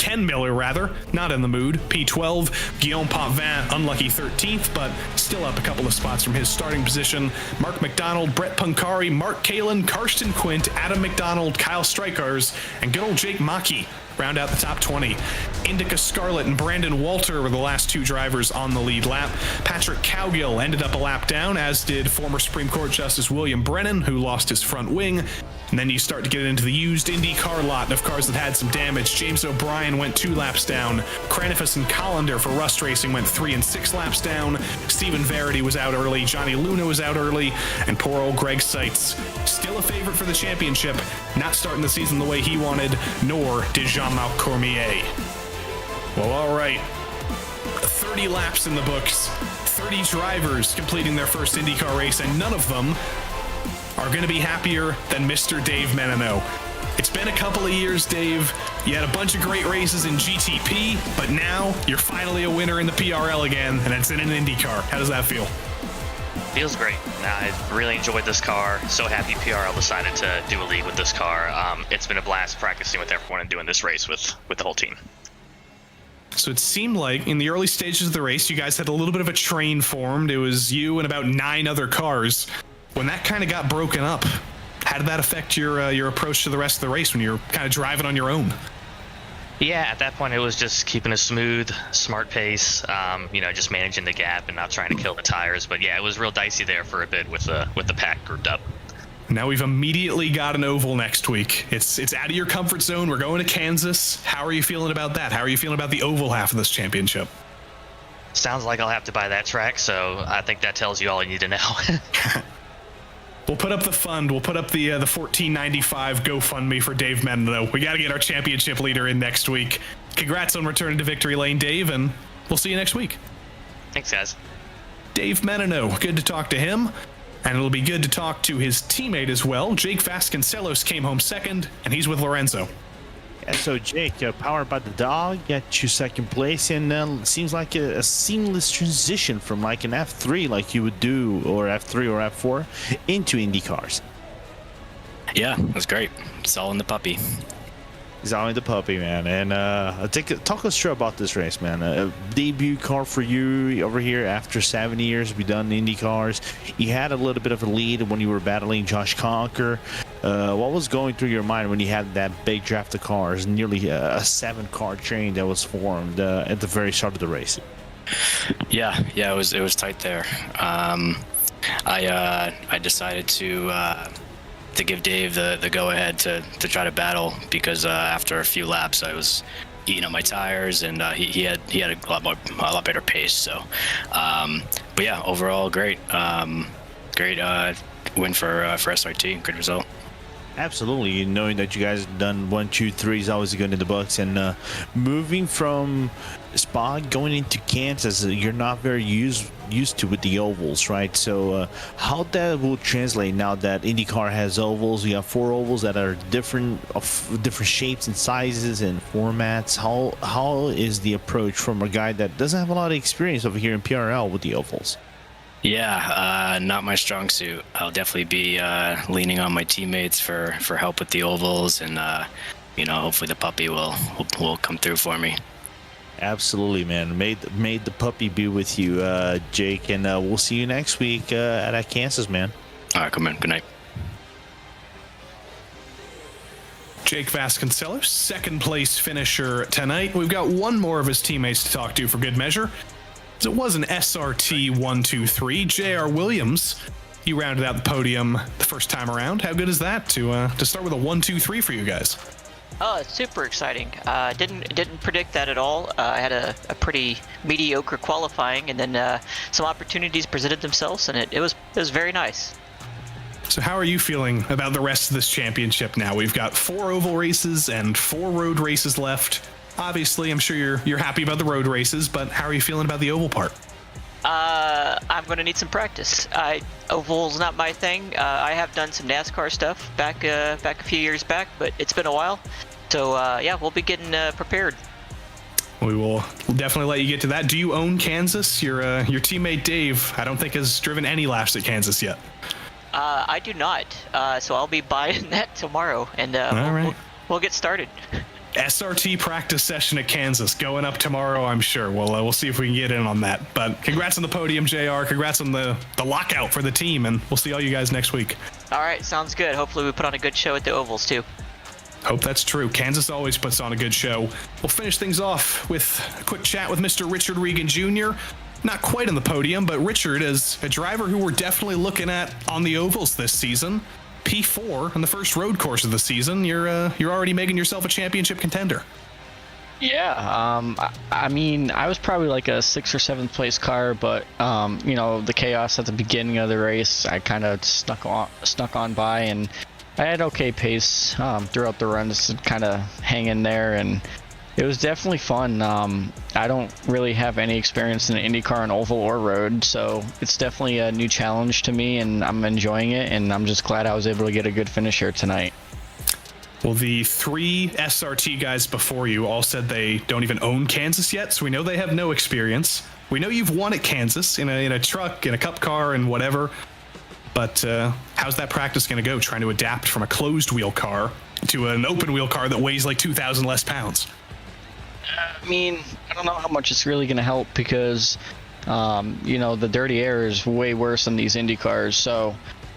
not in the mood. P12, Guillaume Potvin, unlucky 13th, but still up a couple of spots from his starting position. Mark McDonald, Brett Punkari, Mark Kalin, Karsten Quint, Adam McDonald, Kyle Strykars, and good old Jake Maki round out the top 20. Indica Scarlett and Brandon Walter were the last two drivers on the lead lap. Patrick Cowgill ended up a lap down, as did former Supreme Court Justice William Brennan, who lost his front wing. And then you start to get into the used Indycar lot of cars that had some damage. James O'Brien went 2 laps down. Kranifus and Collender for Rust Racing went 3 and 6 laps down. Stephen Verity was out early. Johnny Luna was out early. And poor old Greg Seitz, still a favorite for the championship, not starting the season the way he wanted, nor did Jean-Marc Cormier. Well, all right. 30 laps in the books. 30 drivers completing their first IndyCar race, and none of them are going to be happier than Mr. Dave Menino. It's been a couple of years, Dave. You had a bunch of great races in GTP, but now you're finally a winner in the PRL again, and it's in an IndyCar. How does that feel? Feels great. I really enjoyed this car. So happy PRL decided to do a league with this car. It's been a blast practicing with everyone and doing this race with the whole team. So it seemed like in the early stages of the race, you guys had a little bit of a train formed. It was you and about 9 other cars. When that kind of got broken up, how did that affect your approach to the rest of the race when you're kind of driving on your own? Yeah, at that point it was just keeping a smooth, smart pace, just managing the gap and not trying to kill the tires. But yeah, it was real dicey there for a bit with the pack grouped up. Now we've immediately got an oval next week. It's out of your comfort zone. We're going to Kansas. How are you feeling about that? How are you feeling about the oval half of this championship? Sounds like I'll have to buy that track, so I think that tells you all you need to know. We'll put up the fund. We'll put up the $14.95 GoFundMe for Dave Menino. We got to get our championship leader in next week. Congrats on returning to victory lane, Dave, and we'll see you next week. Thanks, guys. Dave Menino, good to talk to him. And it'll be good to talk to his teammate as well. Jake Vasconcelos came home second, and he's with Lorenzo. Yeah, so Jake, powered by the dog, got you second place, and seems like a seamless transition from like an F3 like you would do, or F3 or F4, into Indy cars. Yeah, it was great. It's all in the puppy. He's only the puppy, man. And talk us through about this race, man. A debut car for you over here after 7 years. We done Indy cars. You had a little bit of a lead when you were battling Josh Conker. What was going through your mind when you had that big draft of cars, nearly a 7-car chain that was formed at the very start of the race? Yeah, it was tight there. I decided to give Dave the go-ahead to try to battle, because after a few laps I was eating up my tires, and he had a lot better pace. So, but yeah, overall great win for SRT. Good result. Absolutely, knowing that you guys have done 1, 2, 3 is always good in the books, and moving from Spa going into Kansas, you're not very used to with the ovals, right? So how that will translate now that IndyCar has ovals? We have 4 ovals that are different shapes and sizes and formats. How is the approach from a guy that doesn't have a lot of experience over here in PRL with the ovals? Yeah, not my strong suit. I'll definitely be leaning on my teammates for help with the ovals, and hopefully the puppy will come through for me. Absolutely, man. Made the puppy be with you, Jake, and we'll see you next week at Kansas, man. All right, come in. Good night. Jake Vasconcelos, second place finisher tonight. We've got one more of his teammates to talk to for good measure. It was an SRT 1-2-3. J.R. Williams, he rounded out the podium the first time around. How good is that to start with a 1-2-3 for you guys? Oh, it's super exciting. Didn't predict that at all. I had a pretty mediocre qualifying, and then some opportunities presented themselves, and it was very nice. So how are you feeling about the rest of this championship now? We've got 4 oval races and 4 road races left. Obviously, I'm sure you're happy about the road races, but how are you feeling about the oval part? I'm going to need some practice. Oval's not my thing. I have done some NASCAR stuff back a few years back, but it's been a while. So yeah, we'll be getting prepared. We'll definitely let you get to that. Do you own Kansas? Your teammate Dave, I don't think has driven any laps at Kansas yet. I do not. So I'll be buying that tomorrow, and we'll get started. SRT practice session at Kansas going up tomorrow, I'm sure. We'll see if we can get in on that. But congrats on the podium, JR. Congrats on the lockout for the team, and we'll see all you guys next week. All right, sounds good. Hopefully we put on a good show at the ovals too. Hope that's true. Kansas always puts on a good show. We'll finish things off with a quick chat with Mr. Richard Regan Jr. Not quite on the podium, but Richard is a driver who we're definitely looking at on the ovals this season. P4 on the first road course of the season. You're already making yourself a championship contender. Yeah, I mean, I was probably like a 6th or 7th place car, but the chaos at the beginning of the race, I kind of snuck on by, and I had okay pace throughout the runs, kind of hang in there, and it was definitely fun. I don't really have any experience in an IndyCar on oval or road, so it's definitely a new challenge to me, and I'm enjoying it, and I'm just glad I was able to get a good finish here tonight. Well, the 3 SRT guys before you all said they don't even own Kansas yet, so we know they have no experience. We know you've won at Kansas in a truck, in a cup car, and whatever, but how's that practice going to go, trying to adapt from a closed wheel car to an open wheel car that weighs like 2,000 less pounds? I mean, I don't know how much it's really going to help because, the dirty air is way worse than these Indy cars. So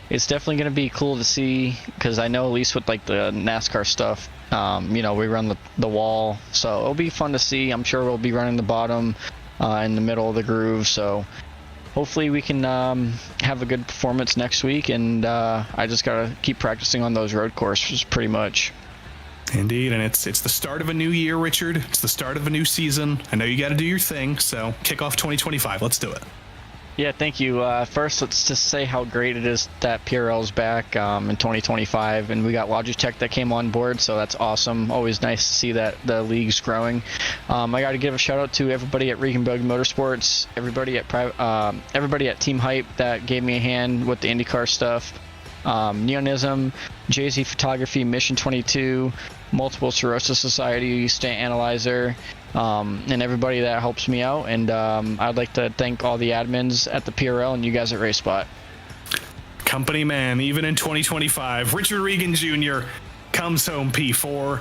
it's definitely going to be cool to see because I know at least with like the NASCAR stuff, we run the wall. So it'll be fun to see. I'm sure we'll be running the bottom in the middle of the groove. So hopefully we can have a good performance next week. And I just got to keep practicing on those road courses pretty much. Indeed, and it's the start of a new year, Richard. It's the start of a new season. I know you got to do your thing, so kick off 2025. Let's do it. Yeah, thank you. First, let's just say how great it is that PRL is back in 2025, and we got Logitech that came on board, so that's awesome. Always nice to see that the league's growing. I got to give a shout out to everybody at Regan Bug Motorsports, everybody at Team Hype that gave me a hand with the IndyCar stuff. Neonism, JZ Photography, Mission 22, Multiple Sclerosis Society, Stant Analyzer, and everybody that helps me out. And I'd like to thank all the admins at the PRL and you guys at RaceSpot. Company man, even in 2025, Richard Regan Jr. comes home P4.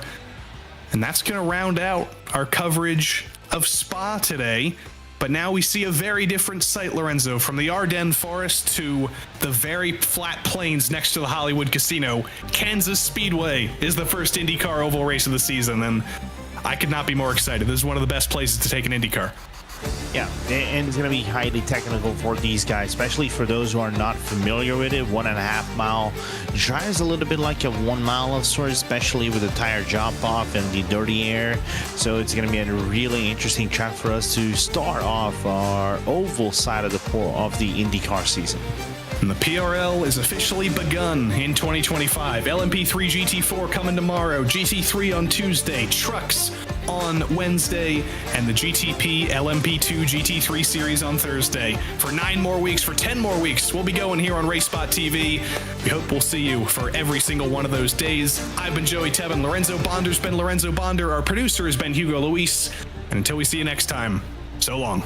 And that's going to round out our coverage of Spa today. But now we see a very different sight, Lorenzo, from the Ardennes Forest to the very flat plains next to the Hollywood Casino. Kansas Speedway is the first IndyCar oval race of the season, and I could not be more excited. This is one of the best places to take an IndyCar. Yeah, and it's going to be highly technical for these guys, especially for those who are not familiar with it. 1.5 mile drives a little bit like a 1 mile of sorts, especially with the tire drop off and the dirty air. So it's going to be a really interesting track for us to start off our oval side of the IndyCar season. And the PRL is officially begun in 2025. LMP3 GT4 coming tomorrow, GT3 on Tuesday, trucks on Wednesday, and the GTP LMP2 GT3 series on Thursday. For 9 more weeks, for 10 more weeks, we'll be going here on RaceSpotTV. We hope we'll see you for every single one of those days. I've been Joey Tebben. Lorenzo Bonder's been Lorenzo Bonder. Our producer has been Hugo Luis. And until we see you next time, so long.